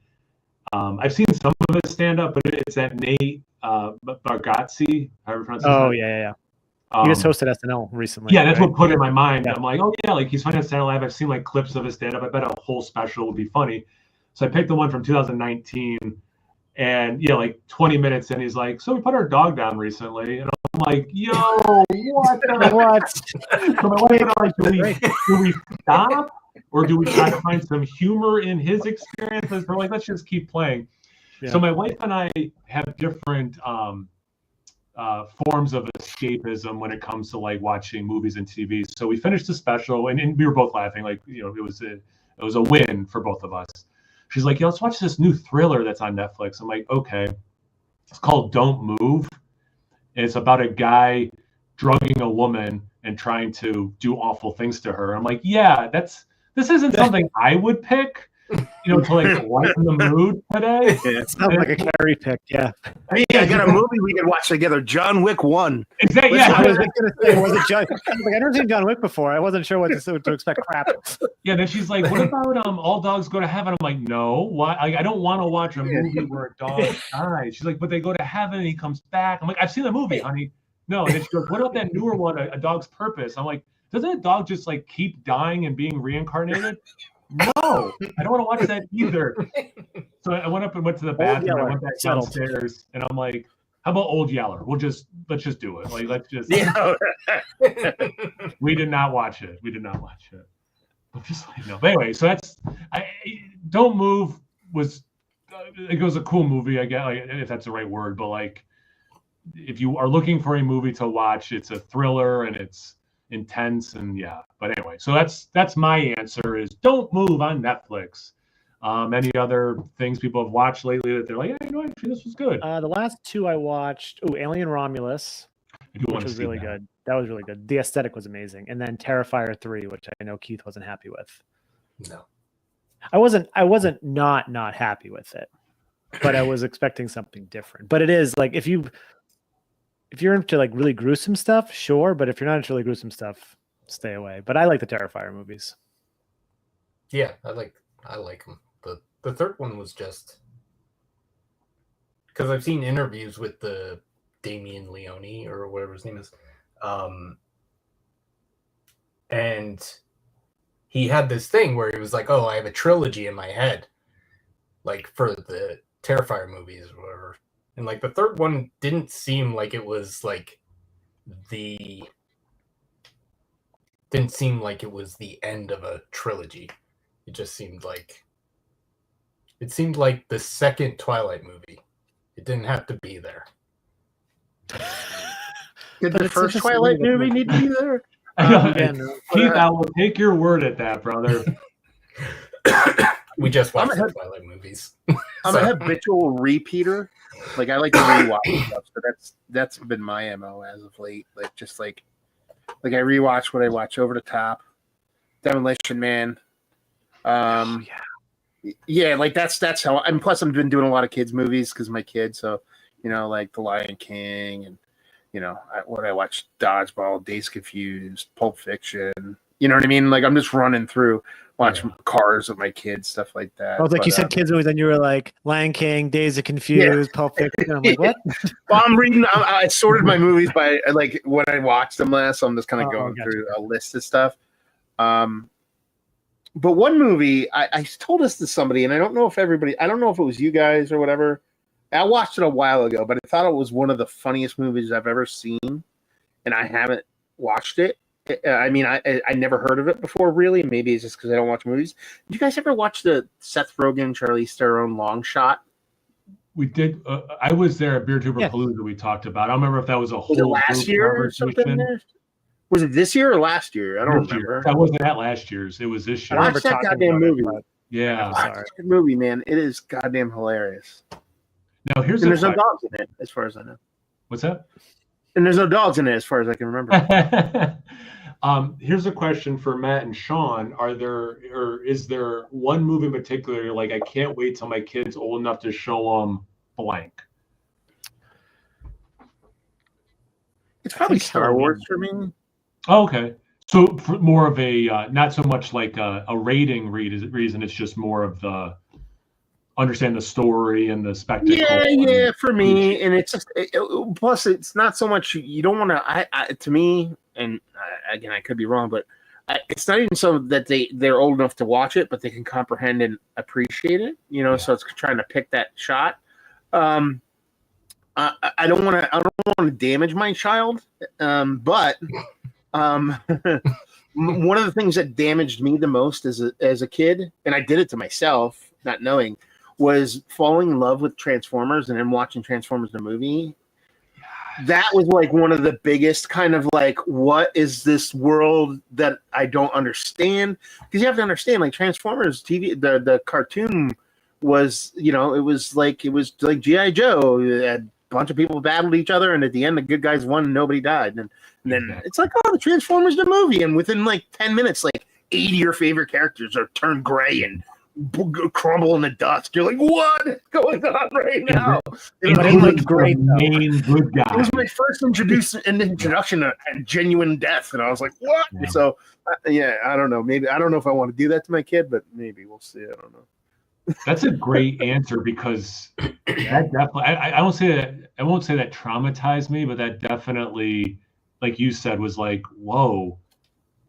I've seen some of his stand-up, but it's that Nate Bargatze. However you pronounce his name.
Yeah. He just hosted SNL recently.
Yeah, that's what put in my mind. Yeah. I'm like, oh yeah, like he's funny on Saturday Night Live. I've seen like clips of his stand-up. I bet a whole special would be funny. So I picked the one from 2019, and like 20 minutes in, he's like, so we put our dog down recently, and I'm like, yo, what? So my wife and I, do we stop, or do we try to find some humor in his experiences? We're like, let's just keep playing. Yeah. So my wife and I have different forms of escapism when it comes to like watching movies and TV. So we finished the special, and we were both laughing, like it was a win for both of us. She's like, let's watch this new thriller that's on Netflix. I'm like, okay. It's called Don't Move. And it's about a guy drugging a woman and trying to do awful things to her. I'm like, yeah, this isn't something I would pick, to like lighten the mood today.
Yeah, it sounds like a Carrie pick, yeah.
Hey, I got a movie we can watch together, John Wick 1.
Exactly. Yeah,
I was going to say, was it John? I've never seen John Wick before. I wasn't sure what to expect. Crap.
Yeah, then she's like, what about All Dogs Go to Heaven? I'm like, no, why? I don't want to watch a movie where a dog dies. She's like, but they go to heaven and he comes back. I'm like, I've seen the movie, honey. No, and then she goes, what about that newer one, A Dog's Purpose? I'm like, doesn't a dog just like keep dying and being reincarnated? No, I don't want to watch that either. So I went up and went to the bathroom. I went back downstairs, and I'm like, "How about Old Yeller? Let's just do it. Like, let's just." Yeah. We did not watch it. But just like no. But anyway, so Don't Move was it was a cool movie, I guess, like, if that's the right word. But like, if you are looking for a movie to watch, it's a thriller and it's intense, and but anyway, so that's my answer is Don't Move on Netflix. Any other things people have watched lately that they're like, actually this was good?
The last two I watched, Alien Romulus, which was really good. That was really good. The aesthetic was amazing. And then Terrifier 3, which I know Keith wasn't happy with.
No.
I wasn't not happy with it, but I was expecting something different. But it is like if you're into like really gruesome stuff, sure. But if you're not into really gruesome stuff, stay away. But I like the Terrifier movies.
Yeah, I like them. The third one was just because I've seen interviews with the Damien Leone or whatever his name is, and he had this thing where he was like, "Oh, I have a trilogy in my head, like for the Terrifier movies or whatever." And like the third one didn't seem like it was like the end of a trilogy. It just seemed like the second Twilight movie. It didn't have to be there.
Did the first Twilight movie need to be there?
Keith, I will take your word at that, brother.
We just watched the Twilight movies.
I'm a habitual repeater. Like I like to rewatch stuff, so that's been my MO as of late. Like just like I rewatch what I watch. Over the Top, Demolition Man. Yeah, like that's how. And plus, I've been doing a lot of kids movies because my kids. So like The Lion King, and what I watch: Dodgeball, Days Confused, Pulp Fiction. You know what I mean? Like I'm just running through. Watch Cars with my kids, stuff like that.
I was like, you said kids movies, and you were like Lion King, Days of Confused, Pulp Fiction. I'm like, what?
Well, I'm reading. I sorted my movies by like when I watched them last. So I'm just kind of going through a list of stuff. But one movie, I told this to somebody, and I don't know if it was you guys or whatever. I watched it a while ago, but I thought it was one of the funniest movies I've ever seen, and I haven't watched it. I mean, I never heard of it before, really. Maybe it's just because I don't watch movies. Did you guys ever watch the Seth Rogen, Charlize Theron Long Shot?
We did. I was there at Beer Tuber Palooza. We talked about. I don't remember if that was a whole.
Was it last year or something? Was it this year or last year? I don't remember.
That wasn't at last year's. It was this year.
Watch that goddamn movie.
Yeah,
watch that movie, man. It is goddamn hilarious.
Now there's
no dogs in it, as far as I know.
What's that?
And there's no dogs in it, as far as I can remember.
Here's a question for Matt and Sean. Is there one movie in particular you're like, I can't wait till my kid's old enough to show them blank?
It's probably Star Wars for me.
Oh, okay. So for more of a, not so much like a rating reason, it's just more of the understand the story and the spectacle.
Yeah, for me. And it's just, plus it's not so much, you don't want to, to me, and again, I could be wrong, but it's not even so that they're old enough to watch it, but they can comprehend and appreciate it, so it's trying to pick that shot. I don't want to damage my child, but one of the things that damaged me the most as a kid, and I did it to myself, not knowing, was falling in love with Transformers and then watching Transformers the movie. That was like one of the biggest kind of like, what is this world that I don't understand? Because you have to understand, like Transformers TV, the cartoon was, it was like G.I. Joe. A bunch of people battled each other, and at the end, the good guys won and nobody died. And then it's like, oh, the Transformers the movie, and within like 10 minutes, like 80 of your favorite characters are turned gray and crumble in the dust. You're like, what is going on right now? It was
great. Main good guy.
It was my first introduction to genuine death, and I was like, what? Yeah. So, I don't know. Maybe I don't know if I want to do that to my kid, but maybe we'll see. I don't know.
That's a great answer, because that definitely. I won't say that traumatized me, but that definitely, like you said, was like, whoa,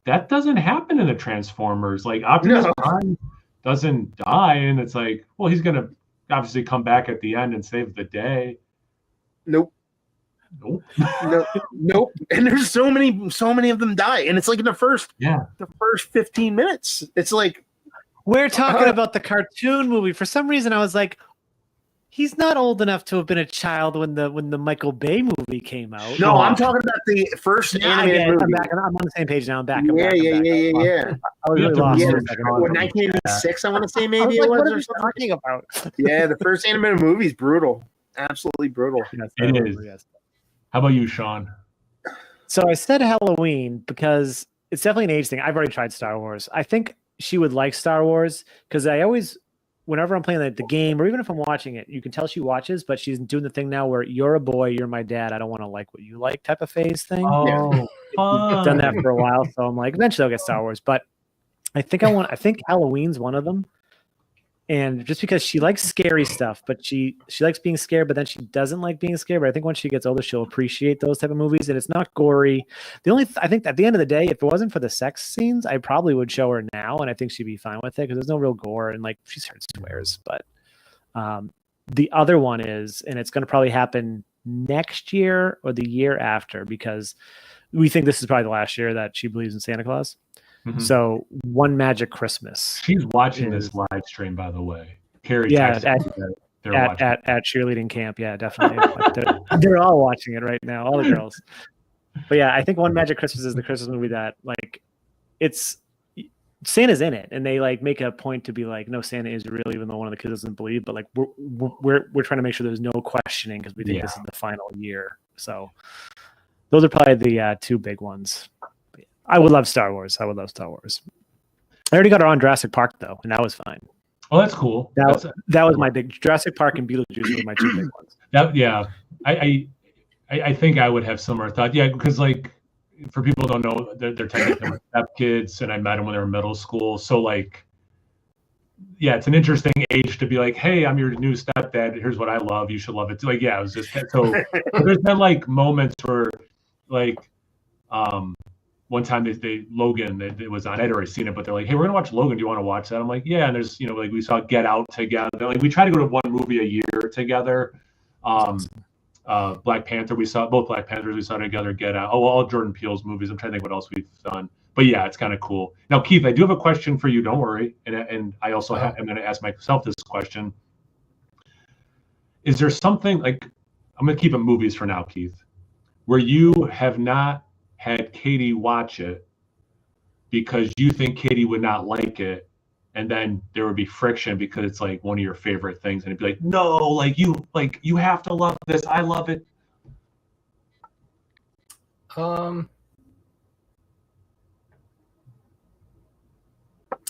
that doesn't happen in the Transformers. Like Optimus Prime doesn't die, and it's like, well, he's gonna obviously come back at the end and save the day.
Nope. And there's so many of them die, and it's like in the first 15 minutes, it's like,
we're talking about the cartoon movie. For some reason, I was like, he's not old enough to have been a child when the Michael Bay movie came out.
No, I'm talking about the first animated movie.
I'm on the same page now. I'm back.
Yeah.
I was really lost.
1986, I want to say maybe it was. What are you talking about? Yeah, the first animated movie is brutal. Absolutely brutal.
It is. Yes. How about you, Sean?
So I said Halloween because it's definitely an age thing. I've already tried Star Wars. I think she would like Star Wars because I always, whenever I'm playing the game, or even if I'm watching it, you can tell she watches, but she's doing the thing now where you're a boy, you're my dad, I don't want to like what you like type of phase thing.
Oh,
I've done that for a while, so I'm like, eventually I'll get Star Wars. But I think Halloween's one of them. And just because she likes scary stuff, but she likes being scared, but then she doesn't like being scared. But I think once she gets older, she'll appreciate those type of movies. And it's not gory. I think at the end of the day, if it wasn't for the sex scenes, I probably would show her now, and I think she'd be fine with it because there's no real gore, and like she's heard swears. But the other one is, and it's going to probably happen next year or the year after, because we think this is probably the last year that she believes in Santa Claus. Mm-hmm. So One Magic Christmas.
She's watching this live stream, by the way. Carrie,
at cheerleading camp. Yeah, definitely. they're all watching it right now, all the girls. But yeah, I think One Magic Christmas is the Christmas movie that like it's Santa's in it, and they like make a point to be like, no, Santa is real, even though one of the kids doesn't believe. But like we're trying to make sure there's no questioning because we think this is the final year. So those are probably the two big ones. I would love Star Wars. I already got her on Jurassic Park though, and that was fine.
Oh, that's cool.
That was my big Jurassic Park and Beetlejuice were my two big ones.
I think I would have similar thought. Yeah, because like for people who don't know, they're technically my stepkids, and I met them when they were in middle school. So like, yeah, it's an interesting age to be like, hey, I'm your new stepdad. Here's what I love. You should love it too. Like, yeah, it was just so. There's been like moments where like. one time Logan, it was on. I'd already seen it, but they're like, "Hey, we're gonna watch Logan. Do you want to watch that?" I'm like, "Yeah." And there's, like we saw Get Out together. Like we try to go to one movie a year together. Black Panther, both Black Panthers we saw together. Get Out. Oh, all Jordan Peele's movies. I'm trying to think what else we've done. But yeah, it's kind of cool. Now, Keith, I do have a question for you. Don't worry. And I also I'm going to ask myself this question. Is there something like, I'm going to keep it movies for now, Keith, where you have not had Katie watch it because you think Katie would not like it, and then there would be friction because it's like one of your favorite things, and it'd be like, no, you have to love this. I love it.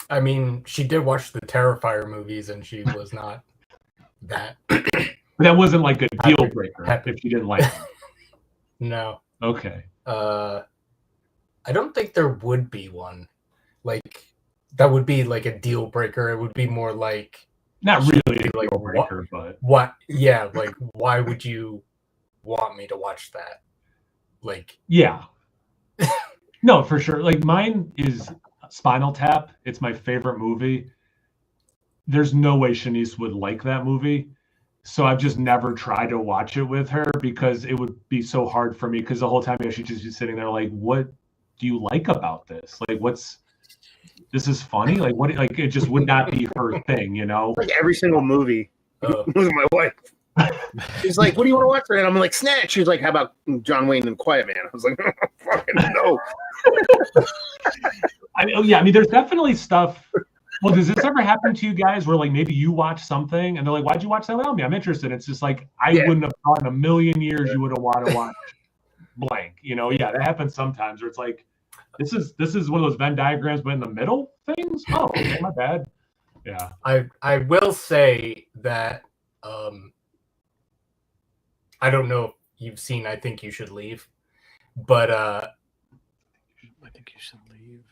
I mean, she did watch the Terrifier movies, and she was not that.
But that wasn't like a deal breaker if you didn't like it.
No.
Okay.
I don't think there would be one. Like, that would be like a deal breaker. It would be more like,
not really a deal breaker, but
what? Yeah, like, why would you want me to watch that? Like,
yeah. No, for sure. Like, mine is Spinal Tap. It's my favorite movie. There's no way Shanice would like that movie. So I've just never tried to watch it with her because it would be so hard for me, because the whole time she'd just be sitting there like, what do you like about this? Like, this is funny? Like, what? Like, it just would not be her thing,
Like every single movie with my wife. She's like, what do you want to watch? And I'm like, Snatch. She's like, how about John Wayne and Quiet Man? I was like, fucking no.
I mean, there's definitely stuff. Well, does this ever happen to you guys where like maybe you watch something and they're like, why'd you watch that without me? I'm interested. It's just like, I wouldn't have thought in a million years you would have wanted to watch blank. Yeah, that happens sometimes where it's like, this is one of those Venn diagrams, but in the middle things. Oh, okay, my bad. Yeah.
I will say that I don't know if you've seen I Think You Should Leave, but
I Think You Should Leave.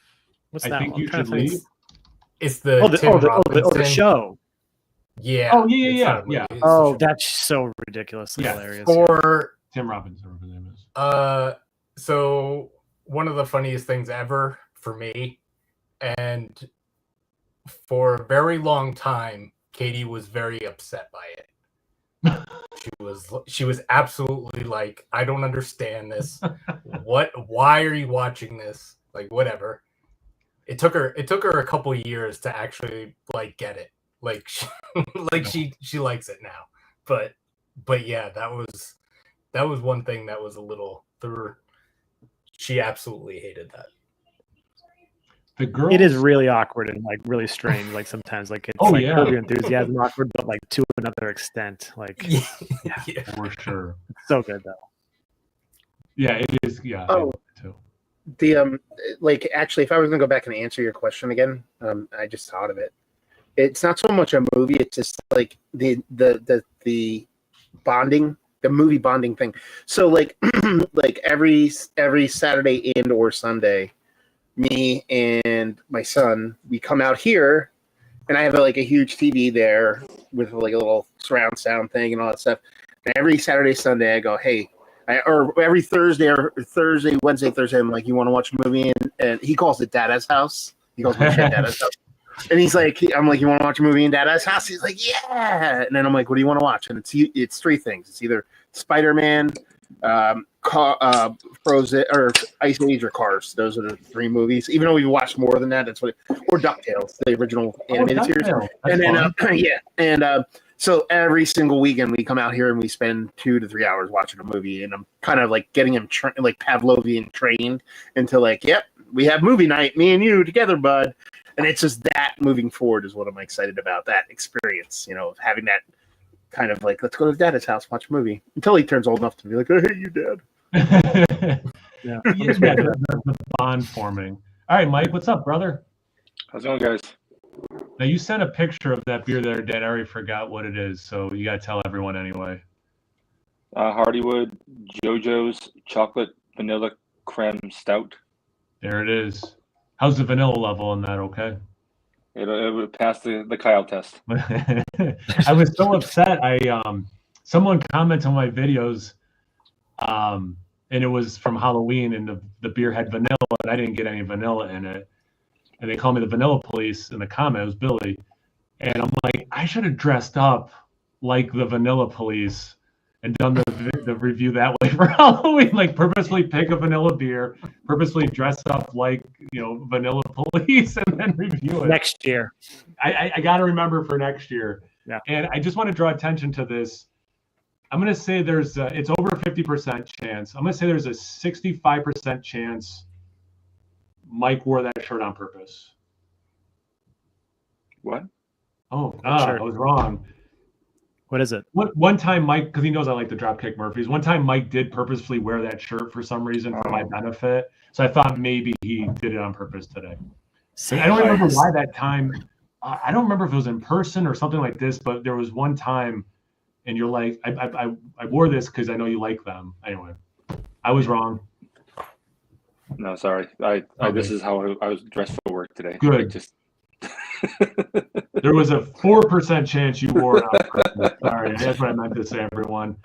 What's that?
I Think You Should Leave.
It's the
show.
Yeah.
Oh yeah.
Oh, that's so ridiculously hilarious.
For
Tim Robbins, whatever his name is.
So one of the funniest things ever for me, and for a very long time, Katie was very upset by it. She was absolutely like, I don't understand this. Why are you watching this? Like, whatever. It took her a couple years to actually like get it. Like she likes it now. But yeah, that was one thing that was a little she absolutely hated that.
The girl.
It is really awkward and like really strange. Like sometimes, like it's Curb Your Enthusiasm awkward, but like to another extent. Like,
yeah,
for sure.
It's so good though.
Yeah, it is. Yeah.
Oh,
too.
The like actually, if I was gonna go back and answer your question again, I just thought of it. It's not so much a movie; it's just like the bonding, the movie bonding thing. So like like every Saturday and or Sunday, me and my son, we come out here, and I have a huge TV there with like a little surround sound thing and all that stuff. And every Saturday, Sunday, I go, hey. Or every Thursday, Wednesday, Thursday, I'm like, you want to watch a movie? And he calls it Dada's house. He calls my shit Dada's house. And he's like, I'm like, you want to watch a movie in Dada's house? He's like, yeah. And then I'm like, what do you want to watch? And it's three things. It's either Spider-Man, Frozen, or Ice Age, or Cars. Those are the three movies. Even though we've watched more than that, or DuckTales, the original animated series. And then, so every single weekend we come out here and we spend 2 to 3 hours watching a movie, and I'm kind of like getting him like Pavlovian trained into like, yep, we have movie night, me and you together, bud. And it's just that moving forward is what I'm excited about, that experience, of having that kind of like, let's go to Dada's house, watch a movie, until he turns old enough to be like, I hate you, Dad.
Yeah, the bond forming. All right, Mike, what's up, brother?
How's it going, guys?
Now, you sent a picture of that beer the other day. I already forgot what it is, so you got to tell everyone anyway.
Hardywood JoJo's Chocolate Vanilla Creme Stout.
There it is. How's the vanilla level in that, okay?
It would pass the Kyle test.
I was so upset. Someone commented on my videos and it was from Halloween, and the beer had vanilla, and I didn't get any vanilla in it. And they called me the vanilla police in the comment. It was Billy. And I'm like, I should have dressed up like the vanilla police and done the review that way for Halloween, like purposely pick a vanilla beer, purposely dress up like, vanilla police, and then review it.
Next year.
I got to remember for next year.
Yeah.
And I just want to draw attention to this. I'm going to say it's over a 50% chance. I'm going to say there's a 65% chance Mike wore that shirt on purpose.
What?
Oh, I was wrong.
What is it?
One time Mike, because he knows I like the Dropkick Murphys, one time Mike did purposefully wear that shirt for some reason for my benefit. So I thought maybe he did it on purpose today. I don't remember why that time. I don't remember if it was in person or something like this, but there was one time, and you're like, I wore this because I know you like them. Anyway, I was wrong.
No, sorry. This is how I was dressed for work today.
Good. There was a 4% chance you wore it on purpose. Sorry, that's what I meant to say, everyone.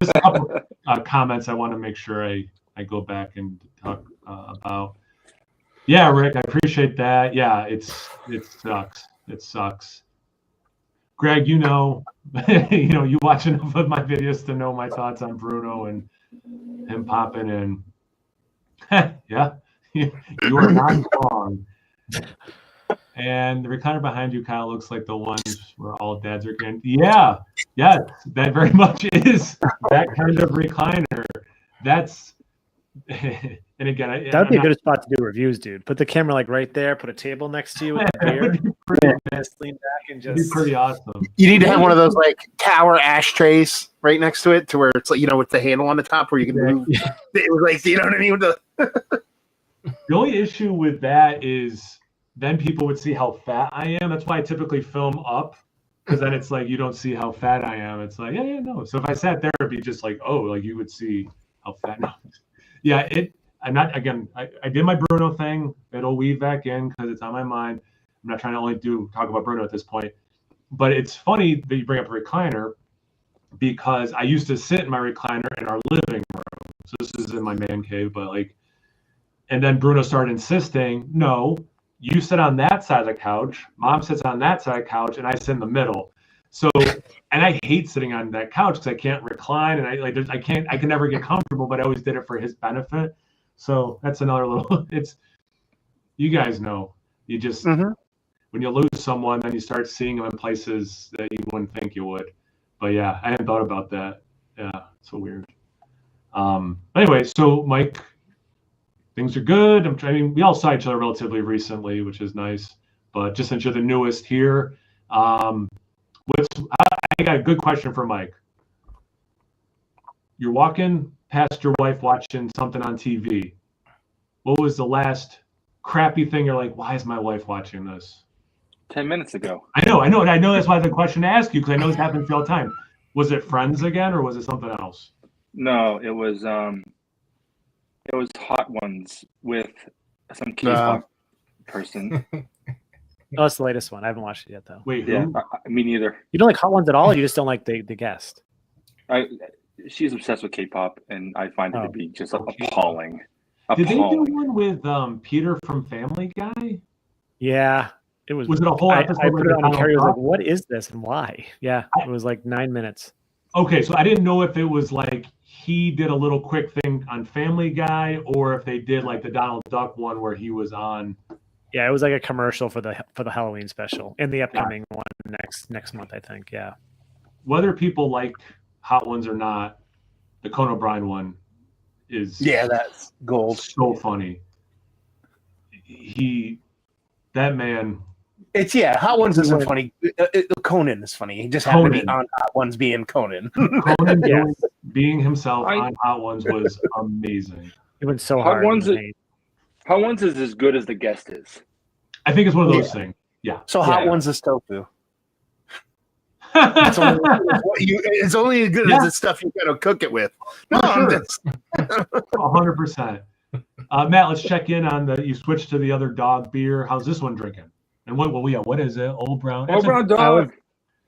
Just a couple comments I want to make sure I go back and talk about. Yeah, Rick, I appreciate that. Yeah, it sucks. It sucks. Greg, you watch enough of my videos to know my thoughts on Bruno and him popping in. Yeah, you are not wrong. And the recliner behind you, Kyle, looks like the ones where all dads are getting. Yeah, that very much is that kind of recliner. That's, and again,
that would be a good spot to do reviews, dude. Put the camera like right there. Put a table next to you with a beer. Just lean back and just.
It'd be pretty awesome.
You need to have one of those like tower ashtrays right next to it, to where it's like with the handle on the top where you can move. It was like, you know what I mean?
The only issue with that is then people would see how fat I am. That's why I typically film up, because then it's like you don't see how fat I am. It's like, yeah, no. So if I sat there, it'd be just like, oh, like you would see how fat. No. Yeah, I'm not, again, I did my Bruno thing. It'll weave back in because it's on my mind. I'm not trying to only talk about Bruno at this point. But it's funny that you bring up a recliner, because I used to sit in my recliner in our living room. So this is in my man cave, but and then Bruno started insisting, no, you sit on that side of the couch, Mom sits on that side of the couch, and I sit in the middle. So, and I hate sitting on that couch because I can't recline, and I can never get comfortable, but I always did it for his benefit. So that's another little, you guys know, you just, when you lose someone, then you start seeing them in places that you wouldn't think you would. But yeah, I hadn't thought about that. Yeah, so weird. Anyway, so Mike, things are good. We all saw each other relatively recently, which is nice. But just since you're the newest here, I got a good question for Mike. You're walking past your wife watching something on TV. What was the last crappy thing you're like, why is my wife watching this?
10 minutes ago.
I know that's why the question to ask you, because I know this happens all the time. Was it Friends again, or was it something else?
No, it was Hot Ones with some K-pop person.
Oh, it's the latest one. I haven't watched it yet, though.
Wait, who?
Yeah, me neither.
You don't like Hot Ones at all? Or you just don't like the guest?
She's obsessed with K-pop, and I find it to be just appalling.
Did they do one with Peter from Family Guy?
Yeah, it was.
Was it a whole episode?
I put it on, and Carrie was like, "What is this and why?" Yeah, it was like 9 minutes.
Okay, so I didn't know if it was like he did a little quick thing on Family Guy, or if they did like the Donald Duck one where he was on.
Yeah, it was like a commercial for the Halloween special and the upcoming one next month, I think. Yeah.
Whether people like Hot Ones or not, the Conan O'Brien one is
that's gold.
So funny. That man.
It's Hot Ones isn't funny. Conan is funny. He just happened to be on Hot Ones being Conan.
Conan being himself on Hot Ones was amazing.
It went so hard.
Hot Ones is as good as the guest is.
I think it's one of those things. Yeah.
So Hot Ones is tofu. It's only as good as the stuff you got to cook it with. No,
sure. 100%. Matt, let's check in on you switched to the other dog beer. How's this one drinking? And what is it? Old Brown.
Old Brown Dog.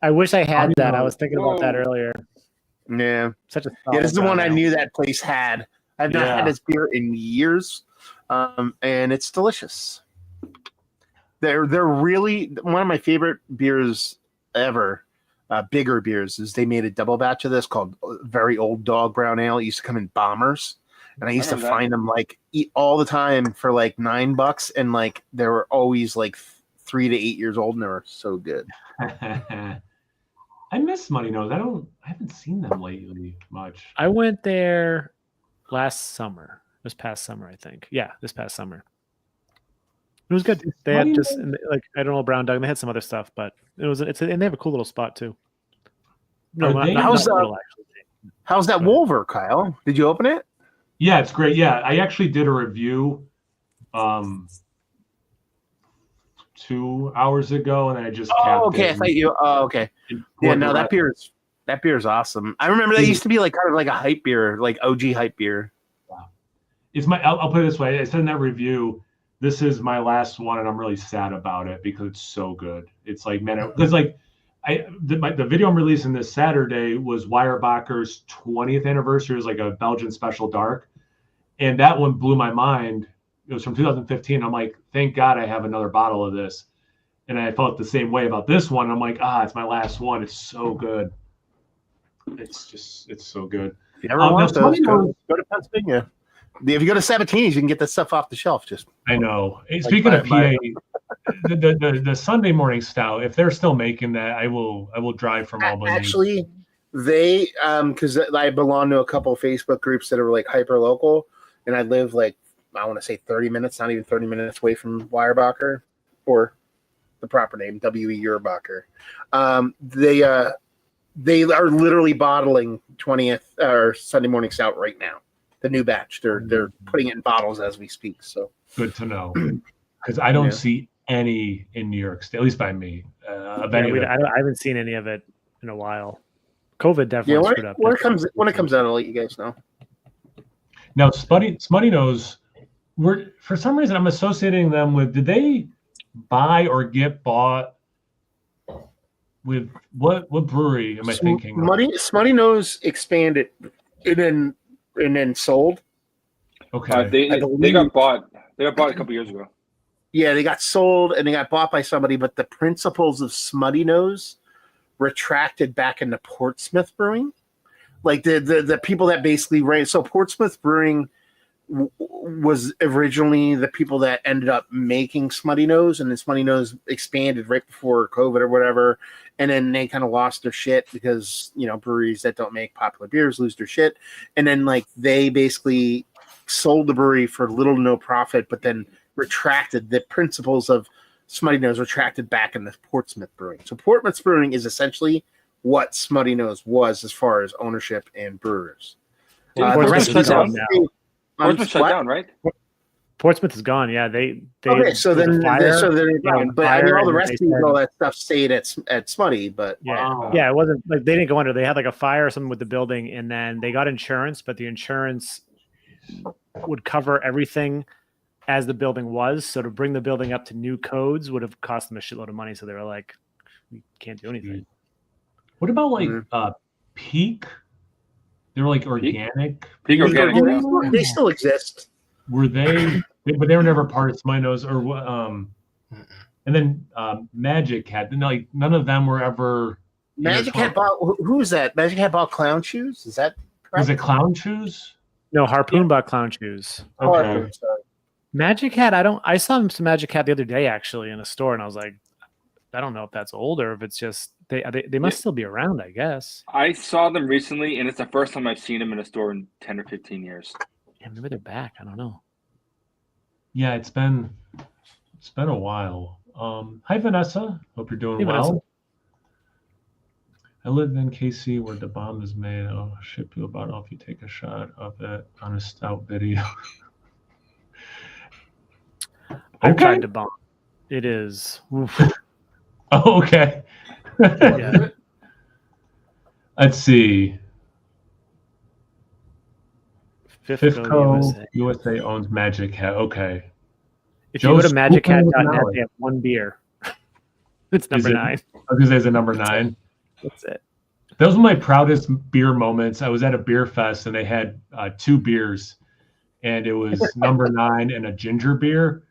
I wish I had that. I was thinking about that earlier.
Yeah.
Such a
this is the one I knew that place had. I've not had this beer in years, and it's delicious. They're really one of my favorite beers ever. Bigger beers is they made a double batch of this called Very Old Dog Brown Ale. It used to come in bombers, and I used to find them like all the time for like $9, and like they were always like 3 to 8 years old, and they were so good.
I miss Smutty Nose. I haven't seen them lately much.
I went there last summer. This past summer, I think. Yeah, this past summer. It was good. They had just like I don't know brown dog. They had some other stuff, but and they have a cool little spot too. No,
how's that Wolver, Kyle? Did you open it?
Yeah, it's great. Yeah, I actually did a review 2 hours ago, and I just
okay. I thought you. Oh, okay. Yeah, no, that beer is awesome. I remember that used to be like kind of like a hype beer, like OG hype beer.
Wow. I'll put it this way. I said in that review, this is my last one, and I'm really sad about it because it's so good. It's like, man, because like the video I'm releasing this Saturday was Weyerbacher's 20th anniversary. It was like a Belgian special dark, and that one blew my mind. It was from 2015. I'm like, thank God I have another bottle of this. And I felt the same way about this one. I'm like, it's my last one. It's so good. It's so good.
If you ever want those, go to Pennsylvania. If you go to Sabatini's, you can get this stuff off the shelf.
I know. Speaking of PA, the Sunday morning stout, if they're still making that, I will drive from Albany.
Actually, they because I belong to a couple of Facebook groups that are like hyper local, and I live like I want to say 30 minutes, not even 30 minutes away from Weyerbacher, or the proper name W.E. Yerbacher. They are literally bottling 20th or Sunday morning stout right now. The new batch. They're putting it in bottles as we speak. So
good to know, because I don't see any in New York State, at least by me.
I haven't seen any of it in a while. COVID definitely screwed up.
When it comes out, I'll let you guys know.
Now, Smutty Nose, for some reason I'm associating them with. Did they buy or get bought with what brewery am I thinking?
Smutty Nose expanded and then sold.
Okay.
They got bought. They got bought a couple years ago.
Yeah, they got sold and they got bought by somebody, but the principles of Smutty Nose retracted back into Portsmouth Brewing. Like the people that basically ran. So Portsmouth Brewing was originally the people that ended up making Smutty Nose, and then Smutty Nose expanded right before COVID or whatever, and then they kind of lost their shit because breweries that don't make popular beers lose their shit, and then like they basically sold the brewery for little to no profit, but then retracted the principles of Smutty Nose retracted back into Portsmouth Brewing. So Portsmouth Brewing is essentially what Smutty Nose was as far as ownership and brewers.
Portsmouth shut down, right?
Portsmouth is gone. Yeah, they
okay. So then they're gone. But I mean, all the recipes and all that stuff stayed at Smutty. But
yeah, it wasn't like they didn't go under. They had like a fire or something with the building, and then they got insurance, but the insurance would cover everything as the building was. So to bring the building up to new codes would have cost them a shitload of money. So they were like, we can't do anything.
What about like Peak? They were like organic.
Peak organic.
They still exist.
Were they? But they were never part of Smutty Nose, or and then Magic Hat. Like none of them were ever.
Magic Hat bought. Who is that? Magic Hat bought Clown Shoes. Is that correct?
Was it Clown Shoes?
No, Harpoon bought Clown Shoes.
Okay.
Magic Hat. I saw some Magic Hat the other day actually in a store, and I was like, I don't know if that's old or if it's just they must still be around. I guess
I saw them recently, and it's the first time I've seen them in a store in 10 or 15 years.
Yeah, maybe they're back. I don't know.
Yeah, it's been a while. Hi Vanessa, hope you're doing well. Vanessa. I live in KC where the bomb is made. I'll ship you a bottle if you take a shot of it on a stout video.
I'm trying to bomb. It is.
Oh, okay.
Yeah.
Let's see.
Fifco
USA owns Magic Hat. Okay.
If you go to magichat.net, they have one beer. It's number 9.
Because there's a number 9.
That's it.
Those were my proudest beer moments. I was at a beer fest and they had 2 beers. and it was number 9 and a ginger beer.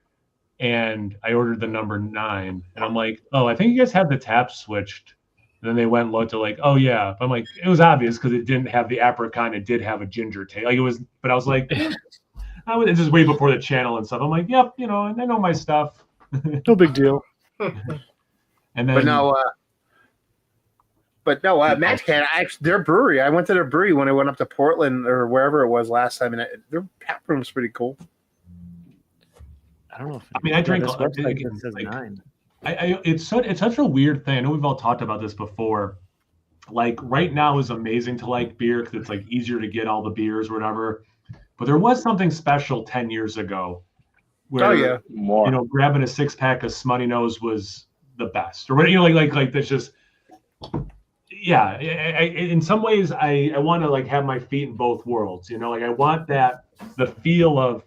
And I ordered the number 9, and I'm like, oh, I think you guys have the tap switched. And then they went and looked at like, oh yeah. But I'm like, it was obvious because it didn't have the apricot. It did have a ginger taste. Like it was, but I was like, I was just way before the channel and stuff. I'm like, yep, you know, and I know my stuff.
No big deal.
And then,
but no, Magic Hat, their brewery. I went to their brewery when I went up to Portland or wherever it was last time, and their tap room's pretty cool.
I don't know.
I mean, I drink.
This website
Again,
says
like,
9.
It's such a weird thing. I know we've all talked about this before. Like right now is amazing to like beer because it's like easier to get all the beers or whatever. But there was something special 10 years ago where you know, grabbing a 6-pack of Smutty Nose was the best, or what, you know, like that's just, yeah. I in some ways I want to like have my feet in both worlds, you know, like I want the feel of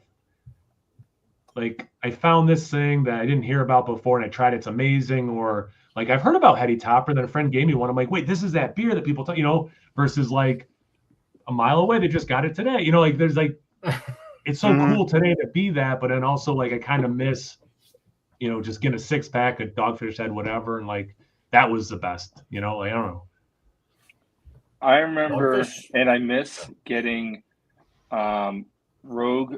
like I found this thing that I didn't hear about before and I tried it's amazing, or like I've heard about Heady Topper, then a friend gave me one. I'm like, wait, this is that beer that people you know, versus like a mile away, they just got it today. You know, like there's like, it's so cool today to be that, but then also like I kind of miss, you know, just getting a 6-pack of Dogfish Head, whatever, and like that was the best. You know, like I don't know.
I remember, and I miss getting Rogue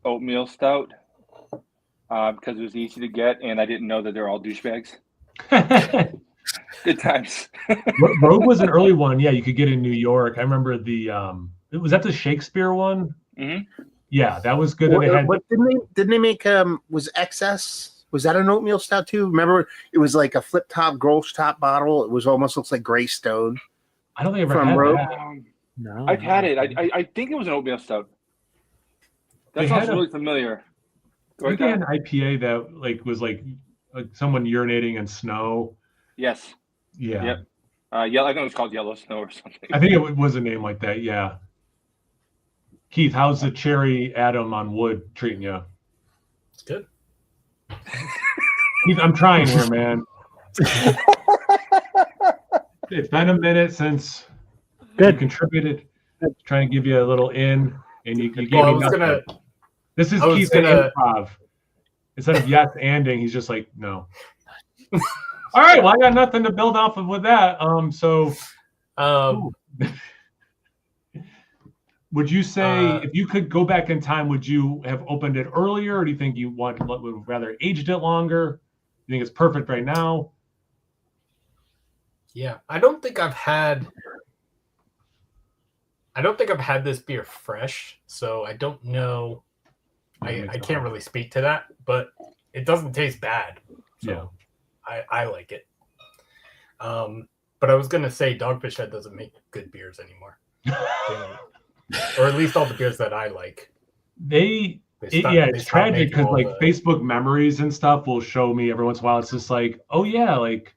Oatmeal Stout because it was easy to get, and I didn't know that they're all douchebags. Good times.
Rogue was an early one. Yeah, you could get in New York. I remember was that the Shakespeare one?
Mm-hmm.
Yeah, that was good.
Didn't they make was XS? Was that an oatmeal stout too? Remember, it was like a flip top, Grolsch top bottle. It was almost looks like Grey Stone.
I don't think I ever had
Rogue.
that.
No, I've had it. I think it was an oatmeal stout. That sounds really familiar.
I think they had an IPA that like was like someone urinating in snow.
Yes.
Yeah.
Yep. Yeah, I think it was called Yellow Snow or something.
I think it was a name like that. Yeah. Keith, how's the cherry Adam on wood treating you?
It's good.
Keith, I'm trying here, man. It's been a minute since you contributed. Trying to give you a little in, and you gave me nothing. This is Keith's improv. Instead of yes anding, he's just like, no. All right, well, I got nothing to build off of with that. Would you say if you could go back in time, would you have opened it earlier, or do you think you would rather aged it longer? You think it's perfect right now?
Yeah, I don't think I've had this beer fresh, so I don't know. I can't really speak to that, but it doesn't taste bad. So yeah. I like it. But I was gonna say Dogfish Head doesn't make good beers anymore. Or at least all the beers that I like.
It's tragic because like Facebook memories and stuff will show me every once in a while. It's just like, oh yeah, like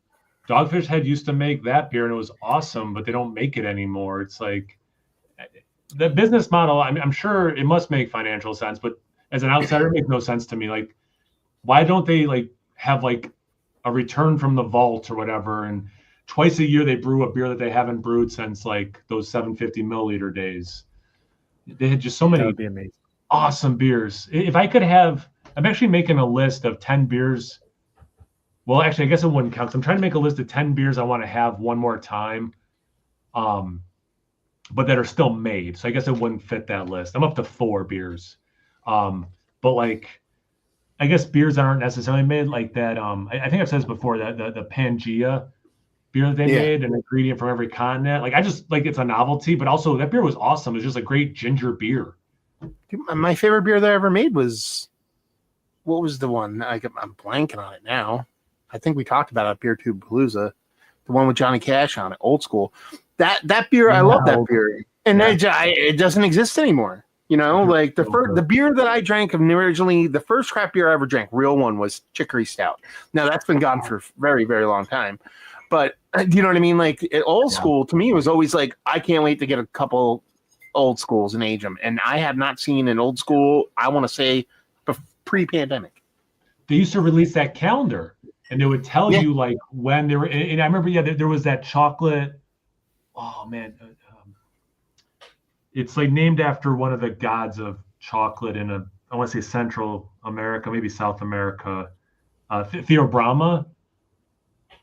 Dogfish Head used to make that beer and it was awesome, but they don't make it anymore. It's like the business model. I mean, I'm sure it must make financial sense, but as an outsider, it makes no sense to me. Like, why don't they like have like a return from the vault or whatever, and twice a year they brew a beer that they haven't brewed since like those 750 milliliter days. They had just so many awesome beers. If I could have, I'm actually making a list of 10 beers. Well, actually, I guess it wouldn't count. I'm trying to make a list of 10 beers I want to have one more time, but that are still made. So I guess it wouldn't fit that list. I'm up to 4 beers. But like, I guess beers that aren't necessarily made like that. I think I've said this before, that the Pangea beer that they made, an ingredient from every continent. Like I just like, it's a novelty, but also that beer was awesome. It's just a great ginger beer.
My favorite beer that I ever made was, what was the one? I'm blanking on it now. I think we talked about it, Beer Tube Palooza, the one with Johnny Cash on it, old school. That beer, I love that beer, and it doesn't exist anymore. You know, like the beer that I drank originally, the first craft beer I ever drank, real one, was Chicory Stout. Now that's been gone for a very, very long time. But do you know what I mean? Like old school to me was always like, I can't wait to get a couple old schools and age them. And I have not seen an old school, I want to say, pre-pandemic.
They used to release that calendar, and they would tell you like when they were. And I remember, there was that chocolate. Oh man, it's like named after one of the gods of chocolate in I want to say Central America, maybe South America. Theobroma.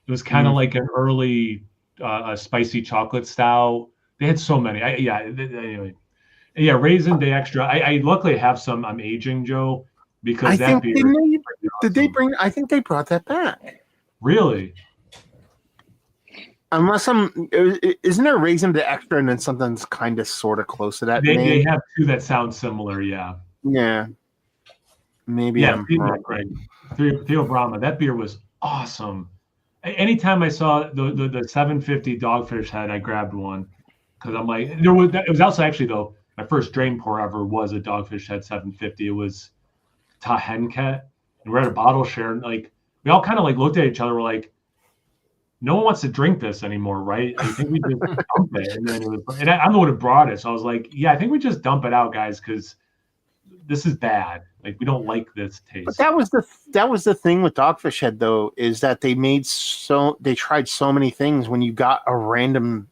It was kind of like an early spicy chocolate stout. They had so many. Anyway. Yeah, Raisin Day Extra. I luckily have some. I'm aging, Joe, because
I
that
think
beer.
did they bring? I think they brought that back.
Really?
Unless isn't there Raisin Day Extra and then something's kind of sort of close to that
They
name?
have two that sound similar. Yeah.
Yeah. Maybe I'm wrong.
Right. Theobroma. That beer was awesome. Anytime I saw the 750 Dogfish Head, I grabbed one because I'm like, it was also actually though my first drain pour ever was a Dogfish Head 750. It was Tahenket, and we're at a bottle share, and like we all kind of like looked at each other. We're like, no one wants to drink this anymore, right? I think we just dump it, and then I'm the one who brought it, so I was like, yeah, I think we just dump it out, guys, because this is bad. Like we don't like this taste.
But that was the thing with Dogfish Head though, is that they tried so many things. When you got a random,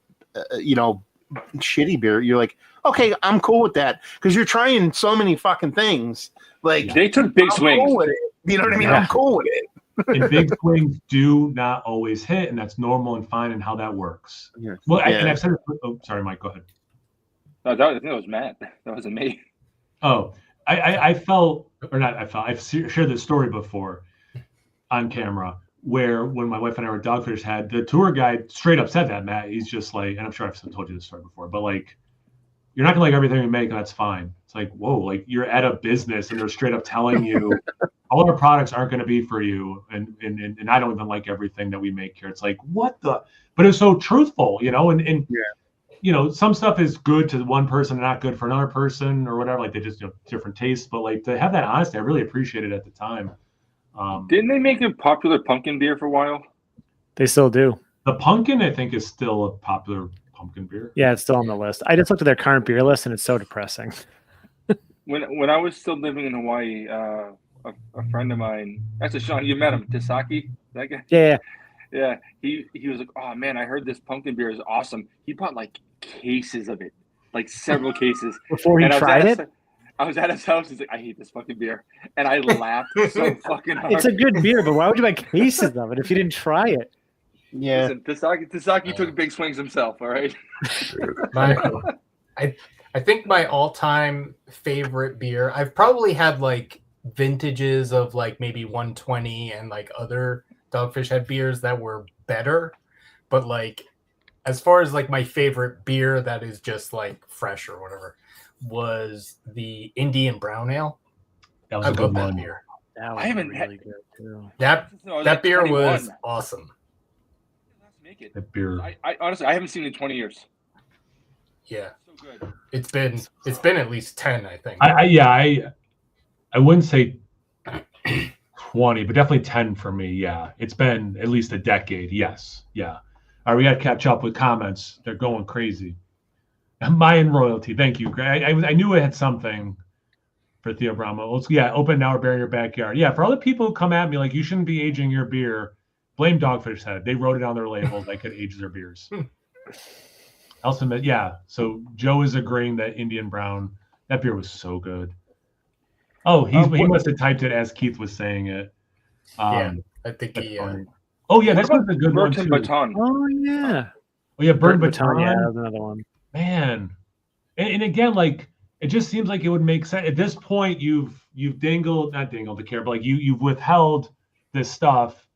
shitty beer, you're like, okay, I'm cool with that because you're trying so many fucking things. Like
they took big swings.
Cool with it. You know what I mean?
Yeah.
I'm cool with it.
And big swings do not always hit, and that's normal and fine, and how that works.
Yeah.
Well, and I've said it. Oh, sorry, Mike. Go ahead.
No, I think that was Matt. That wasn't me.
Oh, I felt, or not. I felt. I've shared this story before on camera, where when my wife and I were Dogfish Head, the tour guide straight up said that, Matt. He's just like, and I'm sure I've told you this story before, but like, you're not gonna like everything we make, and that's fine. It's like, whoa, like you're at a business, and they're straight up telling you. All our products aren't going to be for you, and I don't even like everything that we make here. It's like, what the? But it's so truthful, some stuff is good to one person and not good for another person or whatever. Like they just different tastes, but like to have that honesty, I really appreciated it at the time.
Didn't they make a popular pumpkin beer for a while?
They still do.
The pumpkin, I think, is still a popular pumpkin beer.
Yeah, it's still on the list. I just looked at their current beer list, and it's so depressing.
When I was still living in Hawaii, a friend of mine, actually, Sean, you met him, Tasaki, that guy?
Yeah.
He was like, oh man, I heard this pumpkin beer is awesome. He bought like cases of it, like several cases.
Before he tried it?
I was at his house. He's like, I hate this fucking beer. And I laughed so fucking hard.
It's a good beer, but why would you buy cases of it if you didn't try it?
Yeah.
Listen, Tasaki took big swings himself, all right?
I think my all-time favorite beer, I've probably had like vintages of like maybe 120 and like other Dogfish Head beers that were better, but like as far as like my favorite beer that is just like fresh or whatever was the Indian Brown Ale.
That was a good one.
Beer.
That was
I haven't
really good too.
That beer 21. Was awesome.
Let's make it.
That beer.
I honestly, I haven't seen it in 20 years.
Yeah,
so good.
It's been at least 10, I think.
I wouldn't say 20, but definitely 10 for me. Yeah, it's been at least a decade. Yes, yeah. All right, we got to catch up with comments. They're going crazy. Mayan royalty. Thank you. I knew it had something for Theobroma. Open now or bear in your backyard. Yeah, for other people who come at me like you shouldn't be aging your beer, blame Dogfish Head. They wrote it on their labels. They could age their beers. So Joe is agreeing that Indian Brown, that beer was so good. Oh, he must have typed it as Keith was saying it.
I think he.
Oh yeah, this was a good one too.
Baton?
Oh yeah.
Oh yeah, Burnt Baton.
Yeah, that's another one.
Man, and again, like it just seems like it would make sense at this point. You've not dangled the carrot, but like you've withheld this stuff.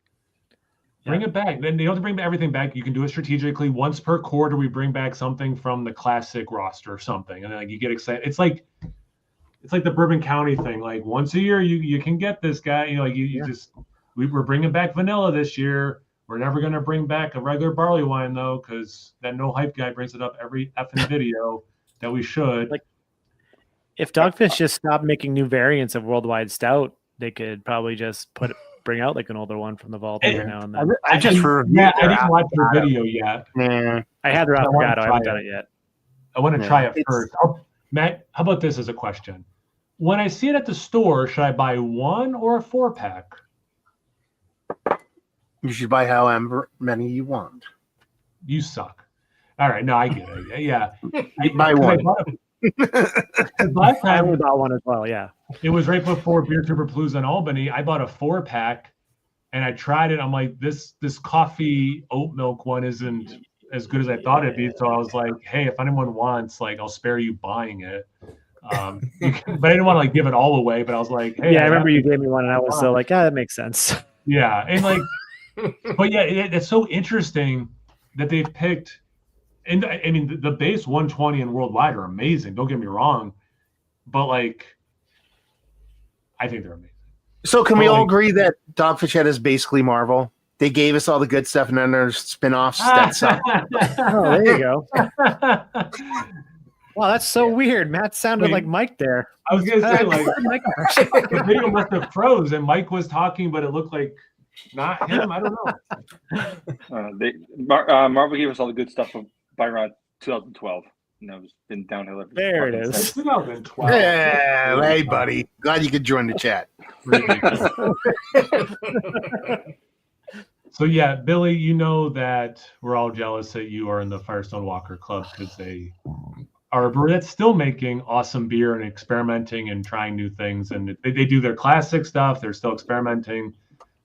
Bring it back. Then you don't have to bring everything back. You can do it strategically. Once per quarter, we bring back something from the classic roster or something, and then like you get excited. It's like the Bourbon County thing. Like once a year, you can get this guy. We're bringing back vanilla this year. We're never going to bring back a regular barley wine though, because that No Hype guy brings it up every effing video that we should.
Like if Dogfish just stopped making new variants of Worldwide Stout, they could probably just bring out like an older one from the vault every now and then.
I didn't watch your video yet.
Yeah,
I had the Affogato. I haven't done it yet.
I want to try it first. Matt, how about this as a question? When I see it at the store, should I buy one or a 4-pack?
You should buy however many you want.
You suck. All right, no, I get it. Yeah,
buy one.
Last
I
time
only bought one as well. Yeah.
it was right before Beer Palooza in Albany. I bought a 4-pack and I tried it. I'm like, this coffee oat milk one isn't as good as I thought it'd be. So I was like, hey, if anyone wants, like, I'll spare you buying it. But I didn't want to like give it all away. But I was like, hey,
Yeah, I remember you gave me one, and I was so like, that makes sense.
yeah, and like, but yeah, it's so interesting that they've picked. And I mean, the base 120 and worldwide are amazing. Don't get me wrong, but like, I think they're amazing.
So can we all agree that Dogfish Head is basically Marvel? They gave us all the good stuff, and then there's spin-offs that suck.
Oh, there you go. Wow, that's so weird. Matt sounded like Mike there.
I was gonna say, like, the video must have froze, and Mike was talking, but it looked like not him. I don't know.
Marvel gave us all the good stuff by around 2012. It's been downhill ever since.
There it is.
2012.
Yeah, hey, buddy. Glad you could join the chat.
So yeah, Billy, you know that we're all jealous that you are in the Firestone Walker Club because they are a brewery that's still making awesome beer and experimenting and trying new things, and they do their classic stuff. They're still experimenting.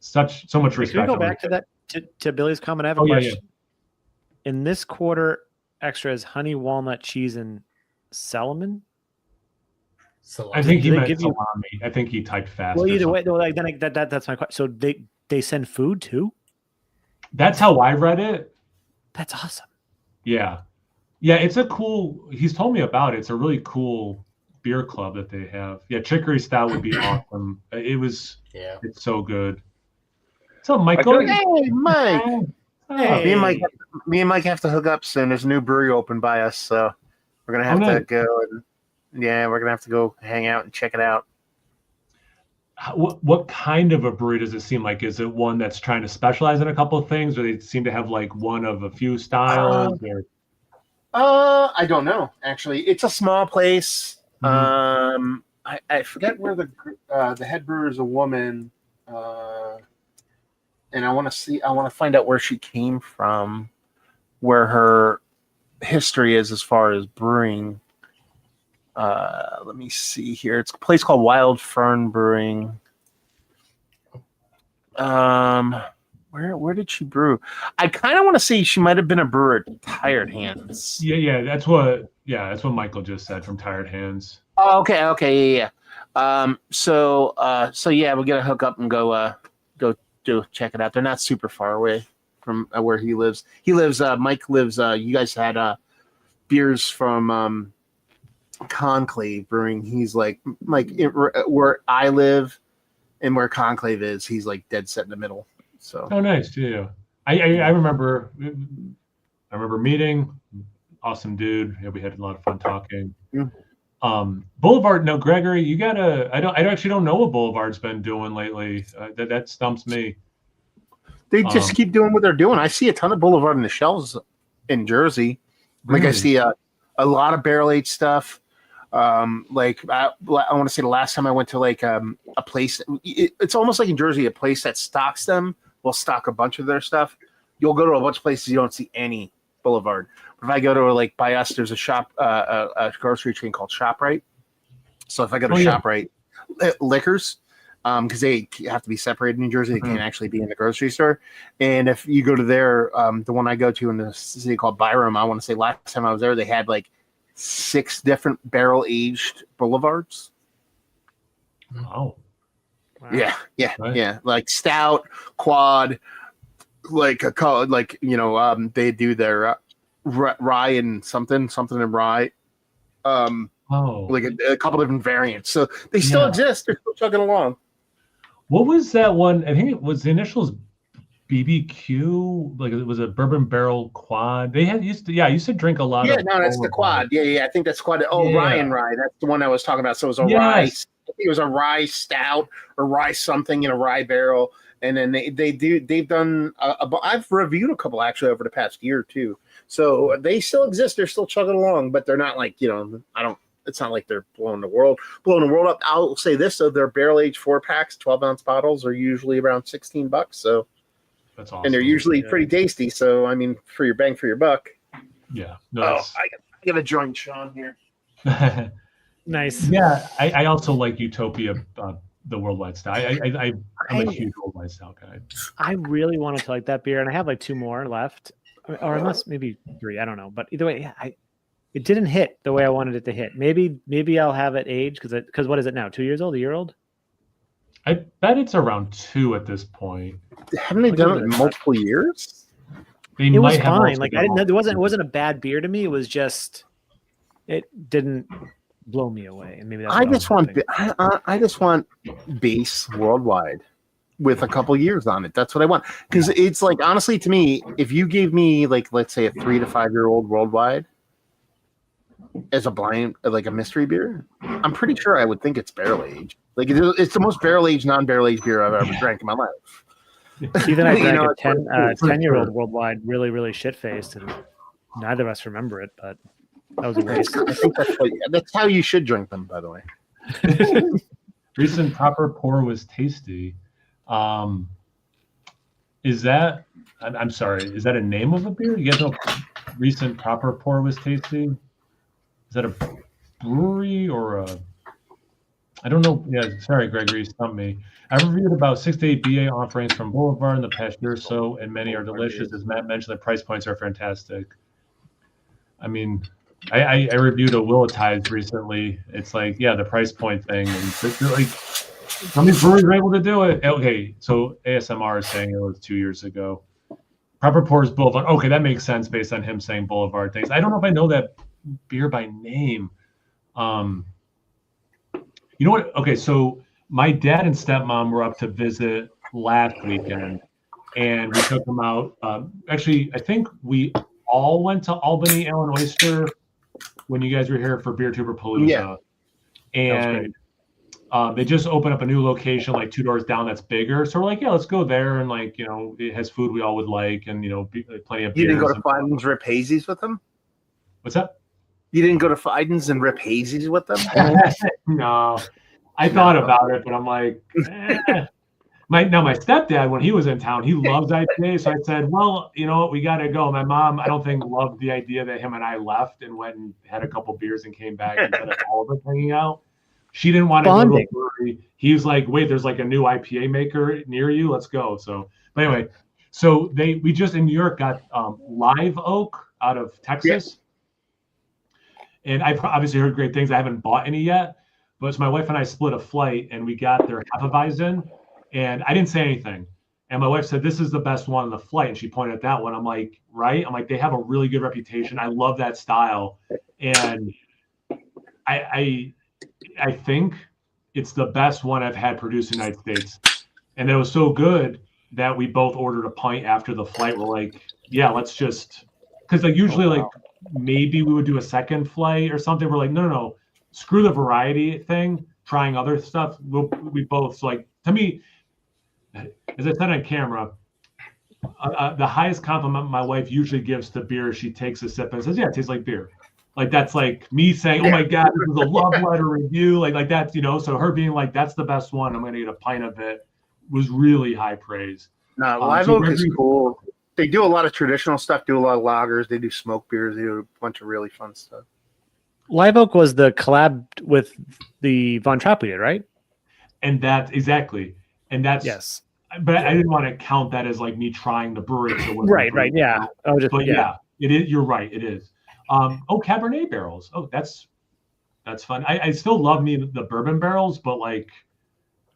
So much respect.
Can we go back to that to Billy's comment? I have a question. Yeah. In this quarter, extra is honey, walnut, cheese, and salmon.
I think he meant salami. I think he typed fast.
Well, either way, that's my question. So they send food too?
That's how I read it.
That's awesome.
Yeah. Yeah, it's a cool, he's told me about it. It's a really cool beer club that they have. Yeah, Chicory Stout would be awesome. It's so good. So Michael.
Hey, Mike. Hey. Me and Mike have to hook up soon. There's a new brewery open by us, so we're gonna have to go we're gonna have to go hang out and check it out.
What kind of a brewery does it seem like? Is it one that's trying to specialize in a couple of things, or they seem to have like one of a few styles?
I don't know. Actually, it's a small place.
Mm-hmm.
I forget where the head brewer is a woman, and I want to find out where she came from, where her history is as far as brewing. Let me see here. It's a place called Wild Fern Brewing. Where did she brew? I kind of want to say she might have been a brewer at Tired Hands.
Yeah, that's what Michael just said from Tired Hands.
Oh, okay, yeah. So yeah, we'll get a hook up and go check it out. They're not super far away from where he lives. Mike lives. You guys had beers from Conclave Brewing. He's like where I live and where Conclave is. He's like dead set in the middle. So
nice. Yeah, I remember meeting. Awesome dude. Yeah, we had a lot of fun talking.
Yeah.
Boulevard. No, Gregory, you gotta. I actually don't know what Boulevard's been doing lately. That stumps me.
They just keep doing what they're doing. I see a ton of Boulevard in the shelves in Jersey. Like I see a lot of barrel aged stuff. I want to say the last time I went to like a place, it's almost like in Jersey, a place that stocks them will stock a bunch of their stuff. You'll go to a bunch of places you don't see any Boulevard. But if I go to like by us, there's a shop, a grocery chain called ShopRite. So if I go to ShopRite, liquors, because they have to be separated in New Jersey, they can't actually be in the grocery store. And if you go to their, the one I go to in the city called Byram, I want to say last time I was there, they had like 6 different barrel aged Boulevards.
Wow.
Yeah. Like stout, quad, they do their rye and something in rye. Like a couple different variants. So they still exist. They're still chugging along.
What was that one? I think it was the initials BBQ. Like it was a bourbon barrel quad. They used to drink a lot.
That's the quad. Yeah. I think that's quad. Ryan Rye. That's the one I was talking about. So it was a rye. I think it was a rye stout or rye something in a rye barrel. And then they've done. I've reviewed a couple actually over the past year or two. So they still exist. They're still chugging along, but they're not like it's not like they're blowing the world up. I'll say this though: their barrel aged 4-packs, 12-ounce bottles are usually around $16. So
that's awesome.
And they're usually pretty tasty. So I mean, for your bang for your buck.
Yeah.
I got to join Sean here.
Nice.
Yeah, I also like Utopia, the worldwide style. I'm a huge worldwide style guy.
I really wanted to like that beer, and I have like 2 more left, or unless maybe 3. I don't know, but either way, yeah, it didn't hit the way I wanted it to hit. Maybe I'll have it age because what is it now? 2 years old? A year old?
I bet it's around 2 at this point.
Haven't they done it in multiple years?
They
It was
might have
fine.
also
Like
done
it wasn't a bad beer to me. It was just it didn't blow me away, and maybe that's
I just want base worldwide with a couple years on it. That's what I want. Because it's like, honestly, to me, if you gave me like, let's say, a 3 to 5 year old worldwide as a blind, like a mystery beer, I'm pretty sure I would think it's barrel aged. Like it's the most barrel aged, non-barrel aged beer I've ever drank in my life.
Even I drank a
10
10-year-old worldwide, really shit faced, and neither of us remember it, but that was a waste.
I think that's how you should drink them, by the way.
Recent proper pour was tasty. Is that? I'm sorry. Is that a name of a beer? You guys know recent proper pour was tasty? Is that a brewery or a? I don't know. Yeah, sorry, Gregory, stumped me. I reviewed about 6 to 8 BA offerings from Boulevard in the past year or so, and many are delicious. As Matt mentioned, the price points are fantastic. I mean, I reviewed a Willetize recently. It's like, yeah, the price point thing. And like, some of these breweries are able to do it. Okay, so ASMR is saying it was 2 years ago. Proper Pours Boulevard. Okay, that makes sense based on him saying Boulevard things. I don't know if I know that beer by name. You know what? Okay, so my dad and stepmom were up to visit last weekend, and we took them out. Actually, I think we all went to Albany, Ale and Oyster when you guys were here for Beer Tuber Palooza. Yeah. And they just opened up a new location like 2 doors down that's bigger. So we're like, yeah, let's go there. And like, you know, it has food we all would like, and, you know, plenty of beers.
You didn't go to Fiden's Rip Hazies with them?
What's that?
You didn't go to Fiden's and Rip Hazies with them?
No. I thought about it, but I'm like, My stepdad, when he was in town, he loves IPA. So I said, well, you know what, we got to go. My mom, I don't think, loved the idea that him and I left and went and had a couple beers and came back instead of all of us hanging out. She didn't want to go to a brewery. He was like, wait, there's like a new IPA maker near you. Let's go. So, but anyway, so we just in New York got Live Oak out of Texas. Yeah. And I've obviously heard great things. I haven't bought any yet. But so my wife and I split a flight, and we got their Hefeweizen, and I didn't say anything. And my wife said, this is the best one on the flight. And she pointed at that one. I'm like, right? I'm like, they have a really good reputation. I love that style. And I think it's the best one I've had produced in the United States. And it was so good that we both ordered a pint after the flight. We're like, yeah, let's just, because like usually like maybe we would do a second flight or something. We're like, no. Screw the variety thing, trying other stuff. We both, so like, to me, as I said on camera, the highest compliment my wife usually gives to beer, she takes a sip and says, yeah, it tastes like beer. Like, that's like me saying, oh my God, this is a love letter review. Like that's, you know, so her being like, that's the best one, I'm going to get a pint of it, was really high praise.
No, Live Oak is cool. They do a lot of traditional stuff, do a lot of lagers, they do smoke beers, they do a bunch of really fun stuff.
Live Oak was the collab with the Von Trapp we did, right?
And that's exactly. And that's,
yes.
But I didn't want to count that as like me trying the brewery. So
right, yeah.
But yeah, it is. You're right, it is. Cabernet barrels. Oh, that's fun. I still love me the bourbon barrels, but like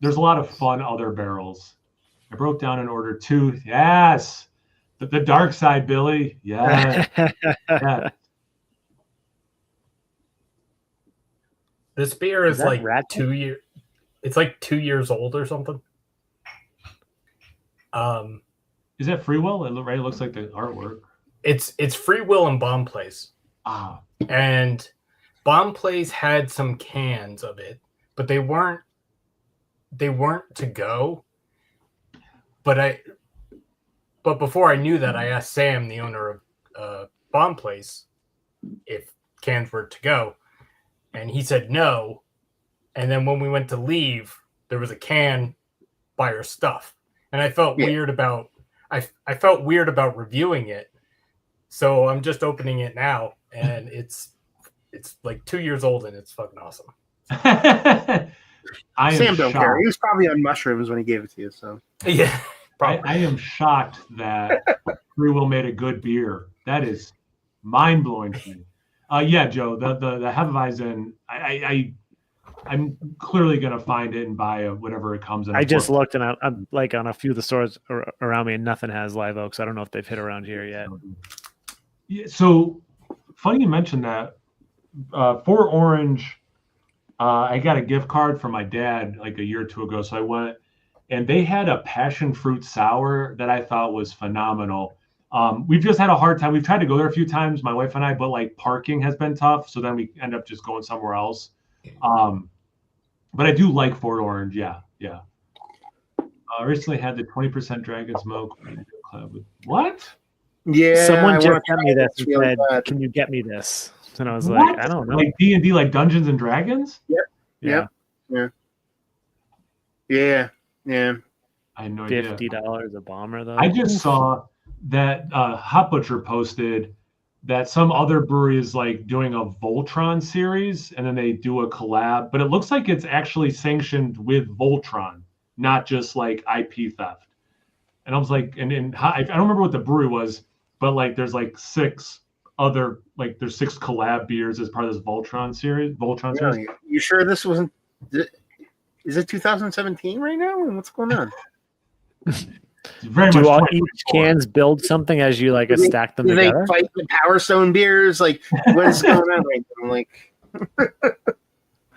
there's a lot of fun other barrels. I broke down and ordered 2. Yes. The dark side, Billy. Yeah. Yeah.
This beer is like 2 years. It's like 2 years old or something.
Is that Free Will? It looks like the artwork.
It's Free Will and Bomb Place.
Ah.
And Bomb Place had some cans of it, but they weren't to go. But before I knew that, I asked Sam, the owner of Bomb Place, if cans were to go. And he said no. And then when we went to leave, there was a can by our stuff. And I felt weird about I felt weird about reviewing it. So I'm just opening it now, and it's It's like 2 years old and it's fucking awesome.
I am
Sam don't care.
shocked.
He was probably on mushrooms when he gave it to you. So
Yeah.
I am shocked that Free Will made a good beer. That is mind blowing to me. Yeah, Joe, the Hefeweizen, I'm clearly gonna find it and buy whatever it comes in.
I just looked and I'm like on a few of the stores around me, and nothing has live oaks. I don't know if they've hit around here yet.
Yeah, so funny you mentioned that. For Orange, I got a gift card from my dad like a year or two ago. So I went, and they had a passion fruit sour that I thought was phenomenal. We've just had a hard time. We've tried to go there a few times, my wife and I, but like parking has been tough. So then we end up just going somewhere else. But I do like Fort Orange. Yeah. Recently had the 20% Dragon Smoke. What?
yeah,
Someone
I
just
wanna
sent me
try
this
this
and
really
said,
bad.
"Can you get me this?" And I was
What?
like, "I don't know."
Like D&D, like Dungeons and Dragons?
Yeah,
Yeah.
I had no idea.
$50 a bomber though.
I just saw that Hot Butcher posted that some other brewery is like doing a Voltron series, and then they do a collab. But it looks like it's actually sanctioned with Voltron, not just like IP theft. And I was like, and I don't remember what the brewery was, but like there's like six collab beers as part of this Voltron series.
Really? You sure this wasn't? Is it 2017 right now? What's going on?
It's very
Do
much
all
2024.
each cans build something as you like stack them
Do they
together?
fight the Power Stone beers? Like, what is going on right now? Like,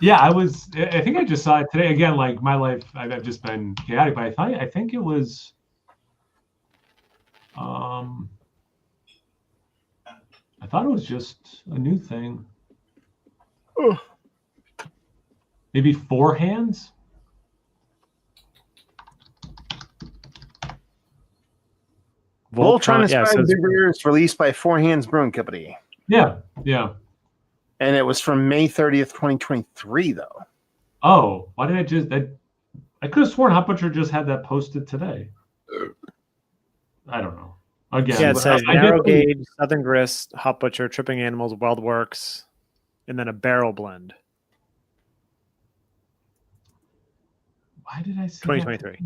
Yeah, I think I just saw it today. Again, like my life, I've just been chaotic, but I think it was, I thought it was just a new thing.
Oh.
Maybe Four Hands?
Voltron
yeah,
inspired
so
beers released by Four Hands Brewing Company,
Yeah.
and it was from May 30th, 2023. Though.
Oh, why did I could have sworn Hot Butcher just had that posted today. I don't know. Again,
yeah, it says
I
narrow
definitely-
gauge, Southern Grist, Hot Butcher, Tripping Animals, Wild Works, and then a barrel blend.
Why did I see
2023.
that?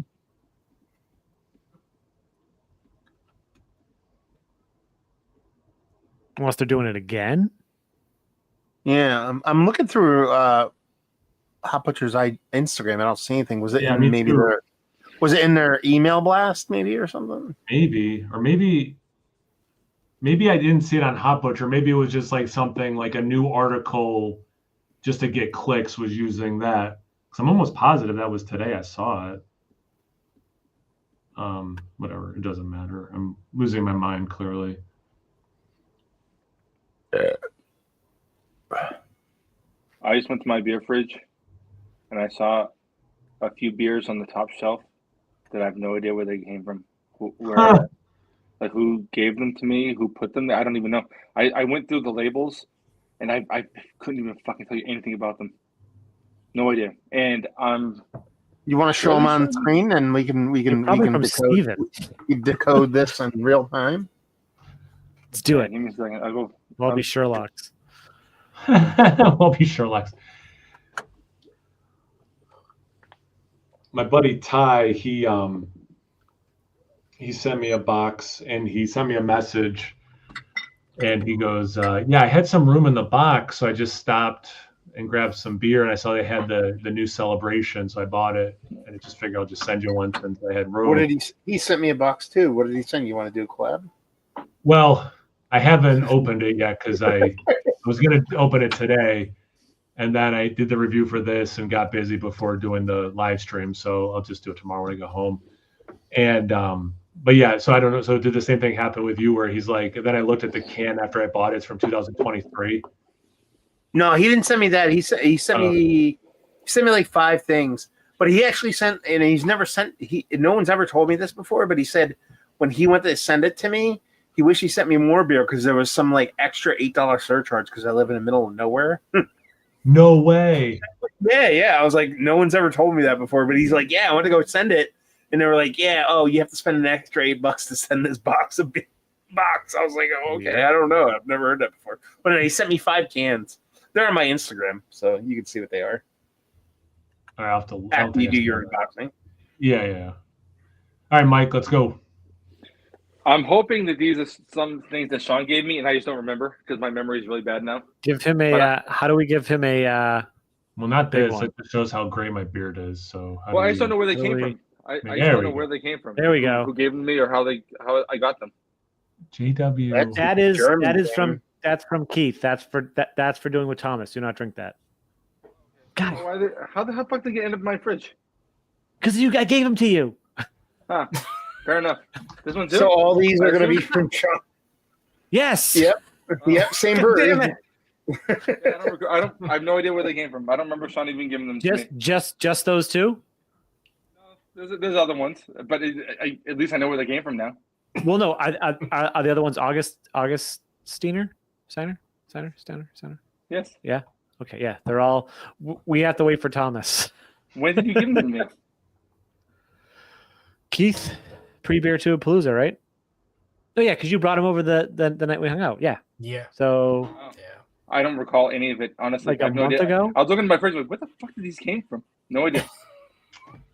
Unless they're doing it again.
Yeah, I'm looking through Hot Butcher's Instagram. I don't see anything. Was it
Yeah,
in
me
maybe
too.
was it in their email blast maybe or something?
Maybe I didn't see it on Hot Butcher. Maybe it was just like something like a new article just to get clicks was using that. Because I'm almost positive that was today I saw it. Whatever, it doesn't matter. I'm losing my mind clearly.
I just went to my beer fridge and I saw a few beers on the top shelf that I have no idea where they came from. Like who gave them to me, who put them there, I don't even know. I went through the labels and I couldn't even fucking tell you anything about them. No idea. And
You want to show them on screen, and we can
Probably from Steven.
decode this in real time.
Let's do it.
Give me a second. I'll go.
We'll be Sherlock's.
I'll be Sherlock's. My buddy Ty, he sent me a box and he sent me a message, and he goes, "Yeah, I had some room in the box, so I just stopped and grabbed some beer, and I saw they had the new celebration, so I bought it, and I just figured I'll just send you one since I had room."
What did he sent me a box too? What did he send you? Want to do a collab?
Well, I haven't opened it yet because I was going to open it today, and then I did the review for this and got busy before doing the live stream. So I'll just do it tomorrow when I go home. And but yeah, so I don't know. So did the same thing happen with you where he's like, and then I looked at the can after I bought it. It's from 2023.
No, he didn't send me that. He sent me like 5 things. But he actually sent, and he's never sent. No one's ever told me this before. But he said when he went to send it to me, he wished he sent me more beer because there was some like extra $8 surcharge because I live in the middle of nowhere.
No way.
Yeah. I was like, no one's ever told me that before. But he's like, yeah, I want to go send it, and they were like, yeah, oh, you have to spend an extra $8 to send this box of beer. I was like, oh, okay, I don't know, I've never heard that before. But he sent me 5 cans. They're on my Instagram, so you can see what they are.
All right, I'll have to.
After you do your unboxing.
Yeah. All right, Mike, let's go.
I'm hoping that these are some things that Sean gave me, and I just don't remember because my memory is really bad now.
Give him a. How do we give him a?
Well, not
big
this.
one.
It shows how great my beard is. So.
Well, I just don't know where they came
Really?
from. I
There
just don't
we
know
go.
where they came from.
There we go.
Who gave them to me or how I got them.
JW.
That is
German
from Keith. That's for doing with Thomas. Do not drink that. God,
How the fuck did they end up in my fridge?
because I gave them to you.
Huh. Fair enough. This one too?
So all these are going to be from Sean.
Yes.
Yep. Yep. Same brewery.
Damn it.
Yeah, I have no idea where they came from. I don't remember Sean even giving them to me.
Just those two.
There's other ones, but at least I know where they came from now.
Well, no. Are the other ones August Steiner? Steiner?
Yes.
Yeah. Okay. Yeah. They're all. We have to wait for Thomas.
When did you give them to me?
Keith, pre-beer to a Palooza, right? Oh yeah, because you brought him over the night we hung out. Yeah.
Yeah.
So
Oh.
Yeah.
I don't recall any of it, honestly.
like
I
a
have no
month
idea.
ago.
I was looking at my fridge like, where the fuck did these came from? No idea.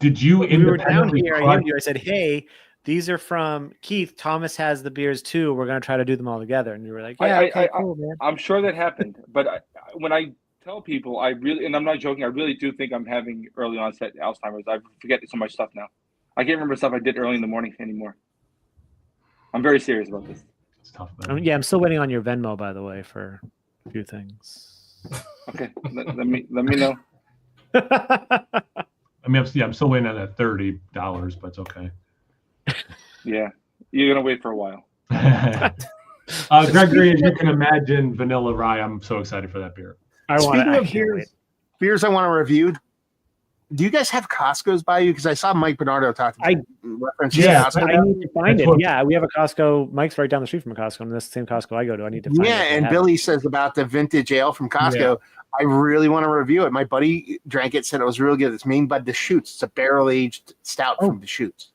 Did you
We were down
independently
here.
crush-
I said, "Hey, these are from Keith. Thomas has the beers too. We're gonna try to do them all together." And you were like, "Yeah, okay, cool, man."
I'm sure that happened, but when I tell people, I really, and I'm not joking, I really do think I'm having early onset Alzheimer's. I forget so much stuff now. I can't remember stuff I did early in the morning anymore. I'm very serious about this.
It's tough, man.
Yeah, I'm still waiting on your Venmo, by the way, for a few things.
Okay, let me know.
I mean, I'm still waiting on that $30, but it's okay.
Yeah, you're gonna wait for a while.
Gregory, as you can imagine, Vanilla Rye. I'm so excited for that beer.
Speaking of beers I want to review. Do you guys have Costco's by you? Because I saw Mike Bernardo talk about reference.
Yeah,
Costco.
I need to find
That's
it.
what-
Yeah, we have a Costco. Mike's right down the street from a Costco, and that's the same Costco I go to. I need to find it.
Yeah,
They
and
have
Billy says about the vintage ale from Costco.
Yeah.
I really want to review it. My buddy drank it, said it was really good. It's Maine by Deschutes. It's a barrel-aged stout from Deschutes.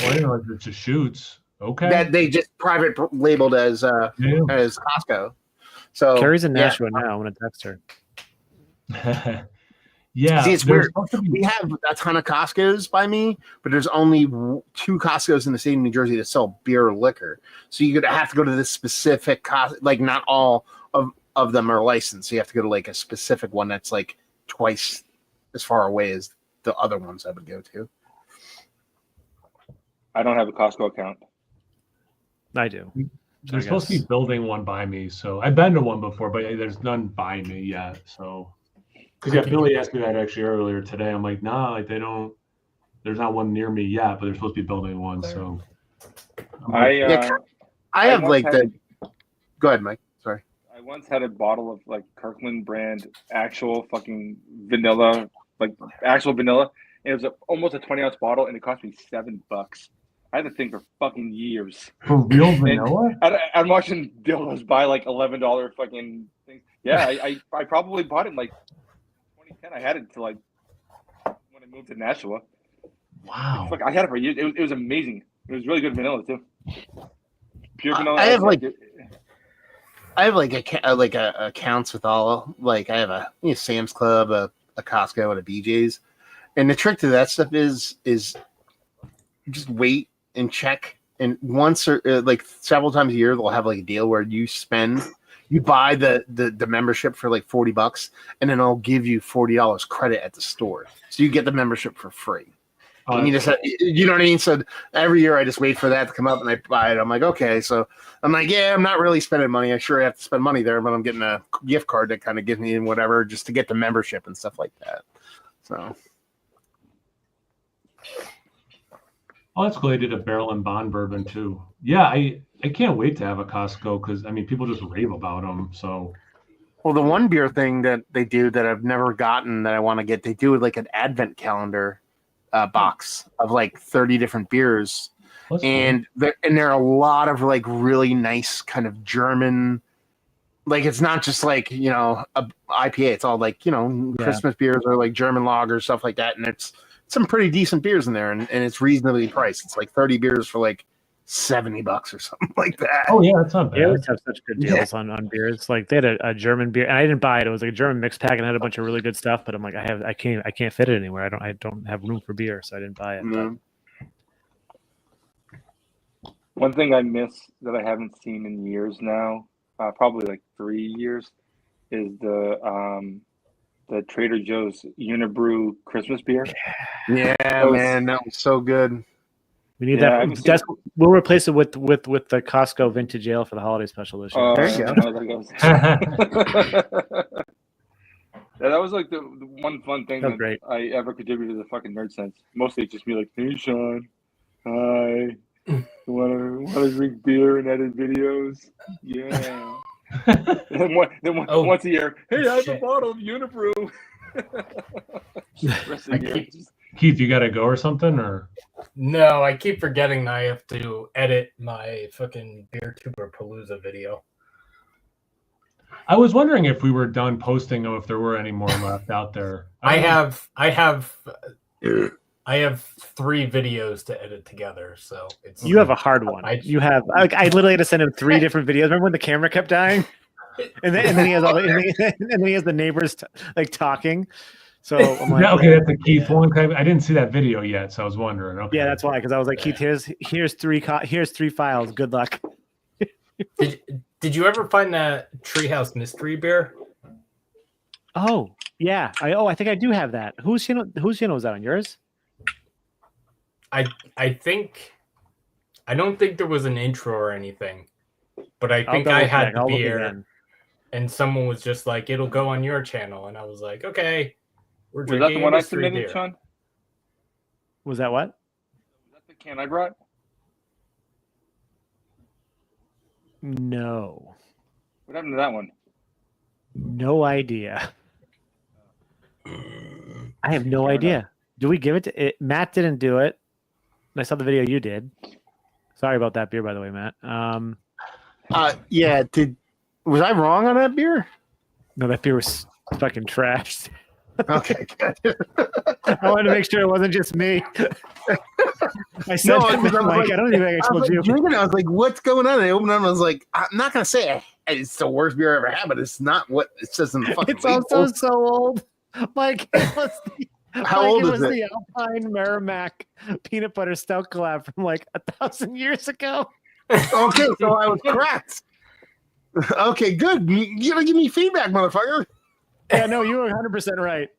Well, I didn't know it's just shoots. Okay.
That they just private labeled as
Yeah.
Costco. So
Carrie's in
yeah.
Nashua now. I'm gonna text her.
Yeah.
See, it's
there's
weird.
supposed to be-
We have a ton of Costco's by me, but there's only 2 Costco's in the state of New Jersey that sell beer or liquor. So you're gonna have to go to this specific Costco. Like not all of them are licensed. So you have to go to like a specific one that's like twice as far away as the other ones I would go to.
I don't have a Costco account.
I do.
They're supposed to be building one by me, so I've been to one before, but there's none by me yet. So, because Billy asked me that actually earlier today. I'm like, nah, like they don't. There's not one near me yet, but they're supposed to be building one. So,
I have
once
like
had-
the. Go ahead, Mike. Sorry.
I once had a bottle of like Kirkland brand actual fucking vanilla, like actual vanilla. And it was almost a 20-ounce bottle, and it cost me $7. I had the thing for fucking years.
for real vanilla.
I'm watching dildos buy like $11 fucking things. Yeah, I probably bought it in like 2010. I had it until like when I moved to Nashua.
Wow.
Fuck, I had it for years. It was amazing. It was really good vanilla too. Pure vanilla.
I have accounts with all like I have a Sam's Club, a Costco, and a BJ's, and the trick to that stuff is just wait and check. And once or like several times a year, they'll have like a deal where you buy the membership for like $40, and then I'll give you $40 credit at the store, so you get the membership for free. And you know what I mean? So every year I just wait for that to come up and I buy it. I'm like, okay. So I'm like, yeah, I'm not really spending money. I sure have to spend money there, but I'm getting a gift card that kind of gives me whatever just to get the membership and stuff like that. So.
Oh, that's cool. They did a barrel and bond bourbon too. Yeah, I can't wait to have a Costco because I mean people just rave about them. So.
Well, the one beer thing that they do that I've never gotten that I want to get, they do like an advent calendar box of like 30 different beers.
That's
And there are a lot of like really nice kind of German, like it's not just like, a IPA. It's all like, Christmas beers or like German lager, stuff like that. And it's some pretty decent beers in there and it's reasonably priced. It's like 30 beers for like $70 or something like that.
Oh yeah, that's not
They
bad.
always have such good deals on beers. Like they had a German beer, and I didn't buy it. It was like a German mixed pack, and it had a bunch of really good stuff. But I'm like, I can't fit it anywhere. I don't have room for beer, so I didn't buy it.
Mhm.
One thing I miss that I haven't seen in years now, probably like 3 years, is the Trader Joe's Unibrew Christmas beer.
Yeah, man, that was so good.
We need
Yeah,
that. We'll replace it with the Costco Vintage Ale for the holiday special this year.
There you go.
Yeah, that was like the one fun thing
That's
that
great.
I ever contributed to the fucking Nerd Sense. Mostly just me like, hey Sean, hi, wanna drink beer and edit videos? Yeah. Once a year, hey, I have a bottle of Unibrew. Rest of the year,
Keith, you got to go or something, or?
No, I keep forgetting that I have to edit my fucking Beer Tuber Palooza video.
I was wondering if we were done posting or if there were any more left out there.
I have 3 videos to edit together, so it's
You have a hard one. I literally had to send him 3 different videos. Remember when the camera kept dying? And then he has the neighbors talking. So I'm like,
okay, that's a Keith one. I didn't see that video yet, so I was wondering. Okay.
Yeah, that's why, because I was like, Keith, here's 3 files. Good luck.
Did you ever find that Treehouse Mystery Beer?
Oh yeah, I think I do have that. Whose channel was that on? Yours?
I don't think there was an intro or anything, but I think I had the beer, and someone was just like, "It'll go on your channel," and I was like, "Okay."
Was that the one I submitted, Sean?
Was that what?
Was that the can I brought?
No.
What happened to that one?
No idea. I have no idea. Do we give it to it? Matt didn't do it. I saw the video you did. Sorry about that beer, by the way, Matt.
Yeah. Was I wrong on that beer?
No, that beer was fucking trashed.
Okay, good.
I wanted to make sure it wasn't just me. I said, I don't even think I told you.
I was like, what's going on? And I opened it up and I was like, I'm not going to say it's the worst beer I ever had, but it's not what it says in the fucking
label. It's also so old. Like,
how old is it?
The Alpine Merrimack peanut butter stout collab from like 1,000 years ago.
Okay, so I was correct. Okay, good. You gotta give me feedback, motherfucker.
Yeah, no, you were 100% right.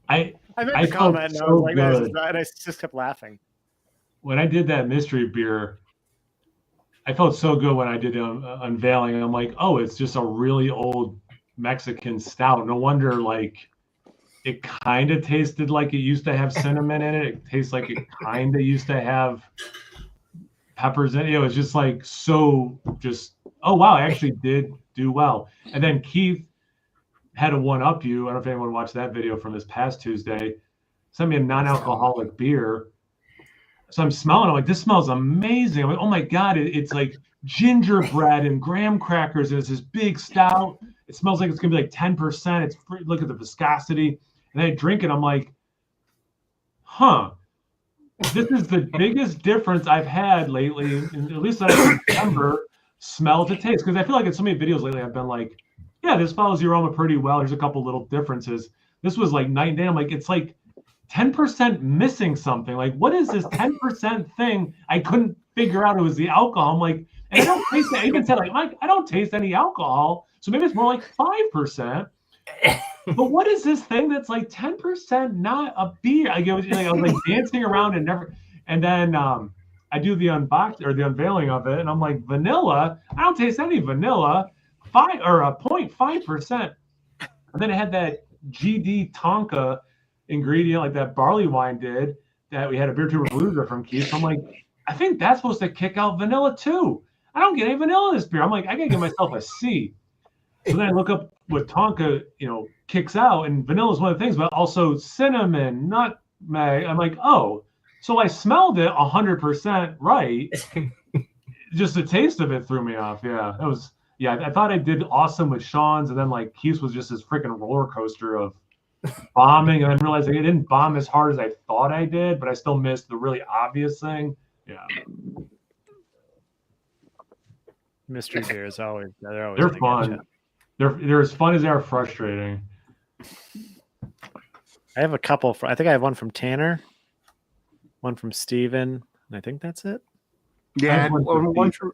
I
made the comment and I was like, and I just kept laughing.
When I did that mystery beer, I felt so good when I did the unveiling. I'm like, oh, it's just a really old Mexican stout. No wonder, it kind of tasted like it used to have cinnamon in it. It tastes like it kind of used to have peppers in it. It was just oh, wow, I actually did do well. And then Keith had to one-up you. I don't know if anyone watched that video from this past Tuesday. Sent me a non-alcoholic beer. So I'm smelling. I'm like, this smells amazing. I'm like, oh my God, it's like gingerbread and graham crackers. And it's this big stout. It smells like it's gonna be like 10%. Look at the viscosity. And I drink it. I'm like, huh. This is the biggest difference I've had lately, at least that I can remember, smell to taste. Because I feel like in so many videos lately, I've been like, yeah, this follows the aroma pretty well. There's a couple little differences. This was like night and day. I'm like, it's like 10% missing something. Like, what is this 10% thing? I couldn't figure out it was the alcohol. I'm like, and I don't taste it. I even said, like, Mike, I don't taste any alcohol. So maybe it's more like 5%. But what is this thing that's like 10% not a beer? I was like dancing around and then I do the unveiling of it, and I'm like, vanilla? I don't taste any vanilla. 0.5%. And then it had that GD Tonka ingredient, like that barley wine did, that we had a Beer Tuber Palooza from Keith. So I'm like, I think that's supposed to kick out vanilla too. I don't get any vanilla in this beer. I'm like, I gotta give myself a C. So then I look up what Tonka, kicks out, and vanilla is one of the things, but also cinnamon, nutmeg. I'm like, oh, so I smelled it 100% right. Just the taste of it threw me off. Yeah, that was. Yeah, I thought I did awesome with Sean's, and then Keith's was just this freaking roller coaster of bombing, and then realizing I didn't bomb as hard as I thought I did, but I still missed the really obvious thing. Yeah.
Mystery beers always they're
They're fun. They're as fun as they are frustrating.
I have a couple. I think I have one from Tanner, one from Steven, and I think that's it.
Yeah,
I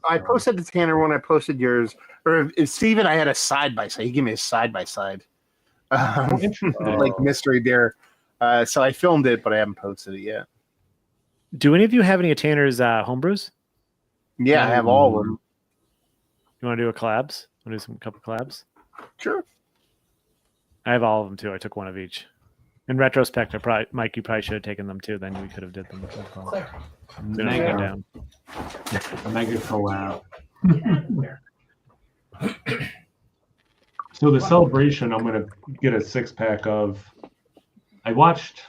I posted the Tanner one. I posted yours. Or if Steven, I had a side by side. He gave me a side by side, like mystery beer. So I filmed it, but I haven't posted it yet.
Do any of you have any of Tanner's homebrews?
Yeah, I have all of them.
You want to do a collabs? Want to do some couple collabs?
Sure.
I have all of them too. I took one of each. In retrospect, Mike, you probably should have taken them too. Then we could have did them.
Mega collab. So the celebration, I'm gonna get a 6-pack of. I watched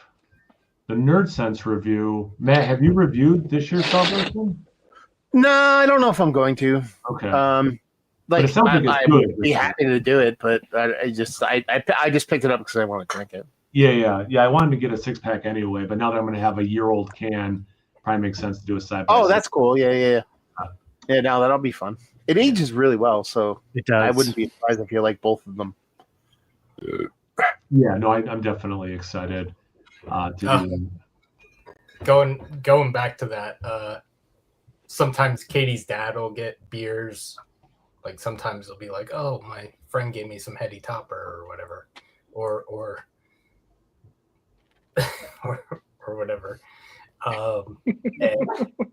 the Nerd Sense review. Matt, have you reviewed this year's celebration?
No, I don't know if I'm going to.
Okay.
Like
it sounds like it's
I
good.
would be happy to do it, but I just picked it up because I want to drink it.
Yeah. I wanted to get a 6-pack anyway, but now that I'm going to have a year-old can, probably makes sense to do a side.
Oh, that's cool. Yeah. Now that'll be fun. It ages really well, so
it does.
I wouldn't be surprised if you like both of them.
Yeah, no, I'm definitely excited to do them.
Going back to that. Sometimes Katie's dad will get beers. Like sometimes it'll be like, oh, my friend gave me some Heady Topper or whatever, or whatever.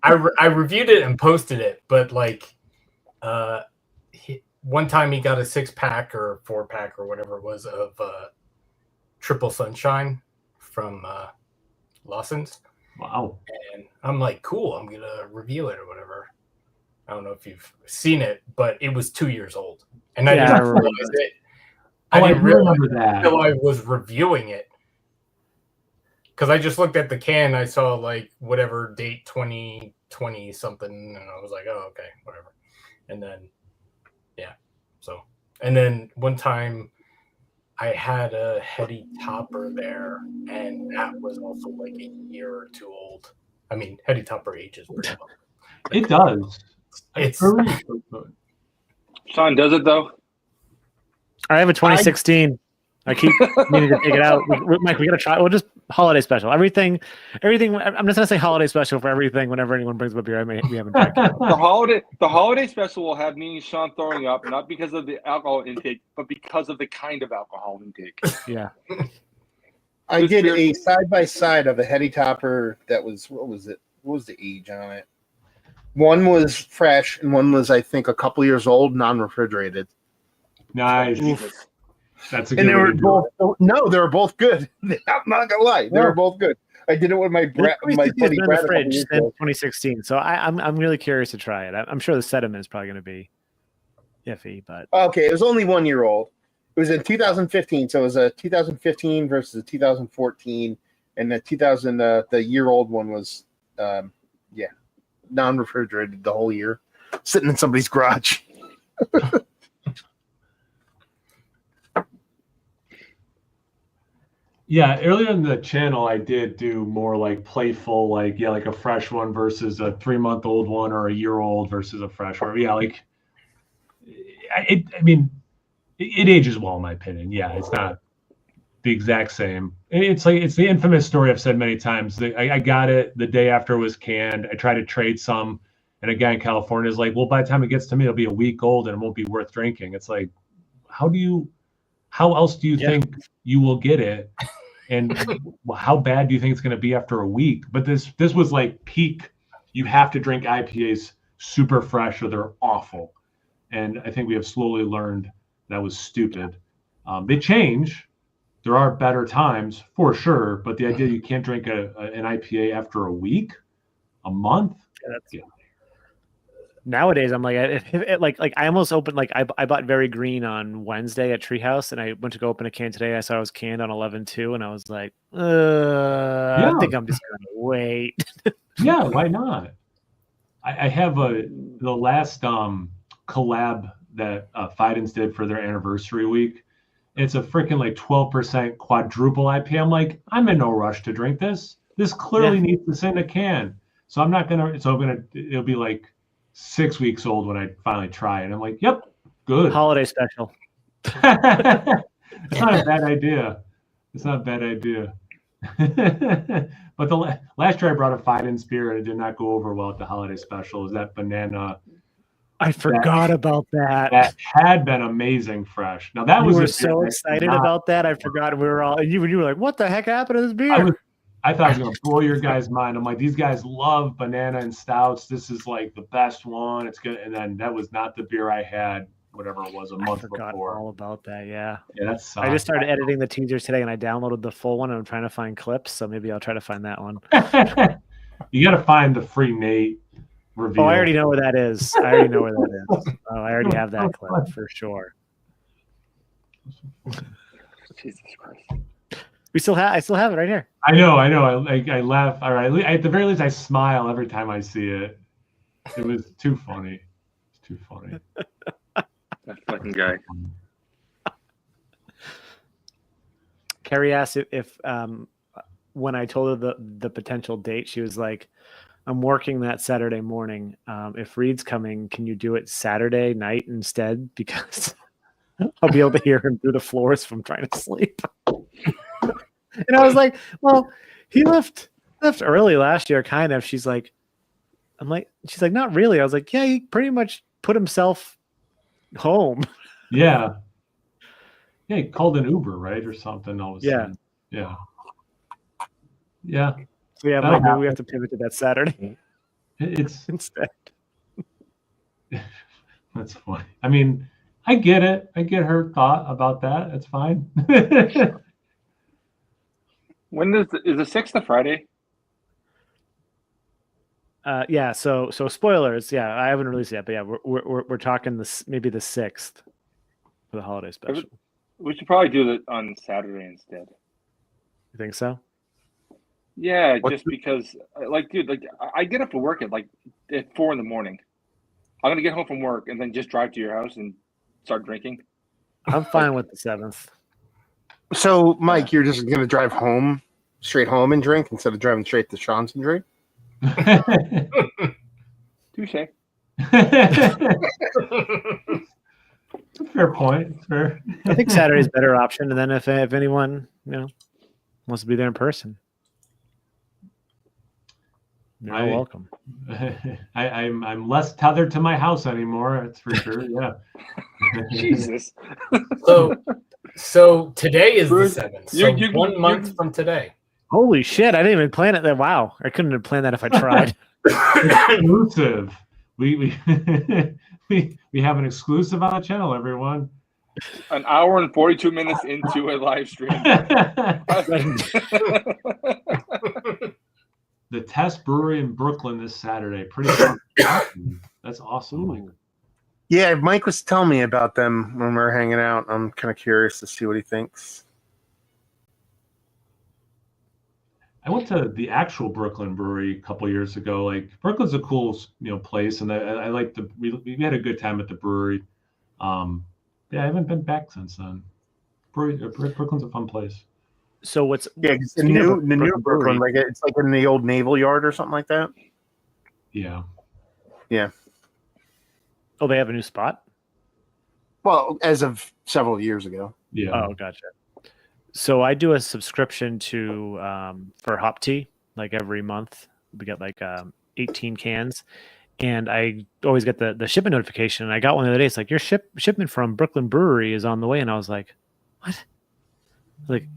I reviewed it and posted it, but like one time he got a 6-pack or 4-pack or whatever it was of Triple Sunshine from Lawson's.
Wow.
And I'm like, cool, I'm gonna review it or whatever. I don't know if you've seen it, but it was 2 years old, and I didn't realize it. I didn't remember that until I was reviewing it, because I just looked at the can. I saw like whatever date 2020 something, and I was like, oh, okay, whatever. And then and then one time I had a Heady Topper there, and that was also like a year or two old. I mean, Heady Topper ages pretty well.
It does.
It's
Sean, does it though?
I have a 2016. I keep meaning to take it out. Mike, we gotta try. We'll just holiday special. Everything. I'm just gonna say holiday special for everything. Whenever anyone brings up a beer, we haven't tried.
The holiday special will have me and Sean throwing up, not because of the alcohol intake, but because of the kind of alcohol intake.
Yeah.
I did a side by side of a Heady Topper that was, what was it? What was the age on it? One was fresh, and one was, I think, a couple years old, non-refrigerated.
Nice. That's a good.
And they were both. No, they were both good. I'm not gonna lie, they were both good. I did it with my buddy Brad
in fridge since 2016. So I'm really curious to try it. I'm sure the sediment is probably going to be iffy, but
okay, it was only 1 year old. It was in 2015, so it was a 2015 versus a 2014, and the year old one was non-refrigerated the whole year, sitting in somebody's garage.
Yeah, earlier in the channel, I did do more like playful, like a fresh one versus a 3-month-old one, or a year-old versus a fresh one. Yeah, like it ages well in my opinion. Yeah, it's not the exact same. It's the infamous story I've said many times. I got it the day after it was canned. I tried to trade some, and a guy in California is like, well, by the time it gets to me, it'll be a week old and it won't be worth drinking. It's like, how else do you think you will get it? And how bad do you think it's going to be after a week? But this was like peak. You have to drink IPAs super fresh or they're awful. And I think we have slowly learned that was stupid. They change. There are better times for sure. But the idea you can't drink an IPA after a week, a month. Yeah.
Nowadays, I'm like, I almost opened, like I bought Very Green on Wednesday at Treehouse, and I went to go open a can today. I saw it was canned on 11/2, and I was like, I think I'm just gonna wait.
Yeah, why not? I have the last collab that Fidens did for their anniversary week. It's a freaking like 12% quadruple IPA. I'm like, I'm in no rush to drink this. This clearly needs to sit in a can. So I'm not gonna. So it'll be like 6 weeks old when I finally try it. I'm like, yep, good.
Holiday special.
It's not a bad idea. It's not a bad idea. But the last year I brought a 5-inch beer and it did not go over well at the holiday special. It was that banana.
I forgot about that.
That had been amazing fresh. Now that
You
was
were so excited about that. I forgot we were all. And you were like, "What the heck happened to this beer?"
I thought I was going to blow your guys' mind. I'm like, these guys love banana and stouts. This is like the best one. It's good. And then that was not the beer I had, whatever it was, a month before. I forgot
all about that. Yeah.
Yeah, that sucks.
I just started editing the teasers today, and I downloaded the full one, and I'm trying to find clips. So maybe I'll try to find that one.
You got to find the free Nate review.
Oh, I already know where that is. I already know where that is. Oh, I already have that clip for sure.
Jesus Christ.
I still have it right here.
I know. I laugh, or at the very least, I smile every time I see it. It was too funny. It's too funny.
That fucking guy.
Carrie asked if when I told her the potential date, she was like, "I'm working that Saturday morning. If Reed's coming, can you do it Saturday night instead? Because I'll be able to hear him through the floors from trying to sleep." And I was like, "Well, he left early last year, kind of." She's like, "Not really." I was like, "Yeah, he pretty much put himself home."
Yeah. Yeah, he called an Uber, right, or something. All of a sudden. Yeah.
So yeah, maybe we have to pivot to that Saturday.
It's
instead.
That's funny. I mean, I get it. I get her thought about that. It's fine.
When is the 6th a Friday?
Yeah. So spoilers. Yeah, I haven't released it yet, but yeah, we're talking maybe the 6th for the holiday special.
We should probably do it on Saturday instead.
You think so?
Yeah, just because, like, dude, like I get up for work at 4 in the morning. I'm gonna get home from work and then just drive to your house and start drinking.
I'm fine with the 7th.
So, Mike, you're just gonna drive straight home and drink instead of driving straight to Sean's and drink?
Touche.
Fair point. Fair.
I think Saturday's a better option, and then if anyone wants to be there in person, you're all welcome.
I'm less tethered to my house anymore. That's for sure. Yeah.
Jesus.
So today is the 7th. So 1 month from today.
Holy shit! I didn't even plan it. Wow, I couldn't have planned that if I tried.
Exclusive. We have an exclusive on the channel, everyone.
An hour and 42 minutes into a live stream.
The Test Brewery in Brooklyn this Saturday. Pretty fun. That's awesome, Mike.
Yeah, Mike was telling me about them when we were hanging out. I'm kind of curious to see what he thinks.
I went to the actual Brooklyn Brewery a couple years ago. Like, Brooklyn's a cool, place, and I like we had a good time at the brewery. Yeah, I haven't been back since then. Brooklyn's a fun place.
So what's
the new Brooklyn, like it's like in the old Naval Yard or something like that?
Yeah.
Yeah.
Oh, they have a new spot?
Well, as of several years ago.
Yeah.
Oh, gotcha. So I do a subscription to for Hop Tea, like every month. We get 18 cans. And I always get the shipment notification. And I got one the other day. It's like, your shipment from Brooklyn Brewery is on the way. And I was like, what? Like,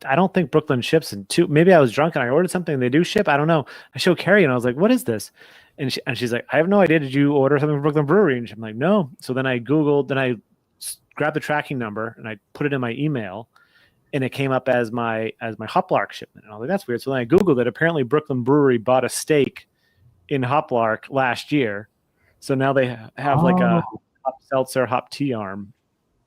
I don't think Brooklyn ships in 2. Maybe I was drunk and I ordered something. They do ship. I don't know. I showed Carrie and I was like, what is this? And she's like, I have no idea. Did you order something from Brooklyn Brewery? And I'm like, no. So then I Googled, then I grabbed the tracking number and I put it in my email. And it came up as my Hoplark shipment. And I was like, that's weird. So then I Googled it. Apparently Brooklyn Brewery bought a stake in Hoplark last year. So now they have a hop seltzer, hop tea arm.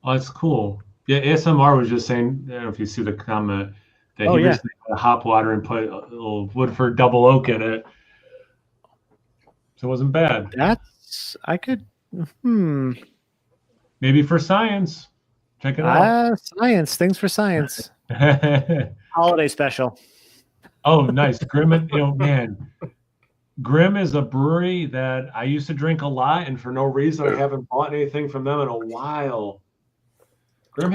Oh, that's cool. Yeah, ASMR was just saying, I don't know if you see the comment, that he recently had a hop water and put a little Woodford double oak in it. So it wasn't bad. Maybe for science. Check it out.
Science. Things for science. Holiday special.
Oh, nice. Man. Grimm is a brewery that I used to drink a lot, and for no reason I haven't bought anything from them in a while. Grimm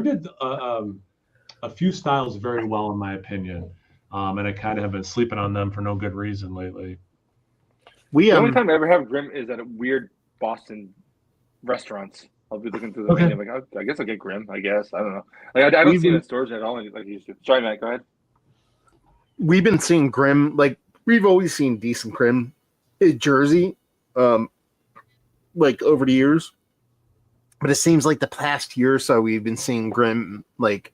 did a few styles very well, in my opinion, and I kind of have been sleeping on them for no good reason lately.
We
The only time I ever have Grim is at a weird Boston restaurants. I'll be looking through the menu. Like, I guess I'll get Grim. I guess I don't know. Like, I don't see it in stores at all like I used to. Sorry, Matt. Go ahead.
we've been seeing Grim, like we've always seen decent Grim in Jersey, like over the years. But it seems like the past year or so we've been seeing Grim like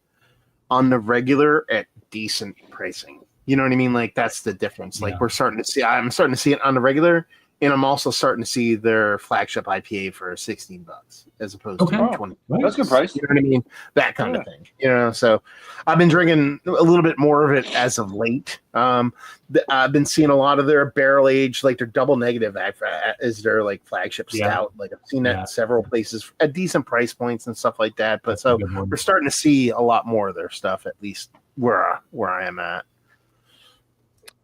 on the regular at decent pricing. You know what I mean? Like that's the difference. Like I'm starting to see it on the regular, and I'm also starting to see their flagship IPA for $16 as opposed to 20.
That's a good price.
You know what I mean? That kind of thing. You know, so I've been drinking a little bit more of it as of late. I've been seeing a lot of their barrel aged, like their double negative is their like flagship stout. Like I've seen that in several places at decent price points and stuff like that. But so we're starting to see a lot more of their stuff, at least where I am at.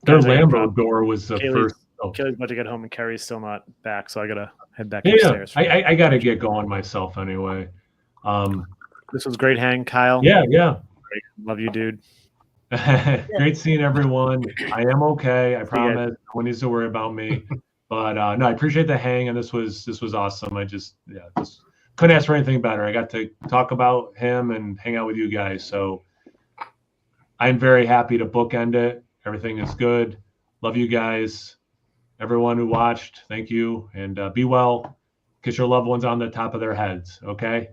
Their Lambo door was the first.
Kelly's about to get home and Carrie's still not back, so I gotta head back
upstairs. I gotta get going myself anyway.
This was great hang, Kyle.
Yeah.
Great. Love you, dude.
Great seeing everyone. I am okay. I promise. No one needs to worry about me. But no, I appreciate the hang, and this was awesome. I just couldn't ask for anything better. I got to talk about him and hang out with you guys. So I'm very happy to bookend it. Everything is good. Love you guys. Everyone who watched, thank you. And be well. Kiss your loved ones on the top of their heads, okay?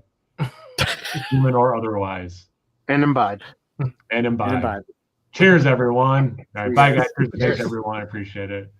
Human or otherwise.
And imbibe.
Cheers, everyone. All right, bye, guys. Thanks, everyone. I appreciate it.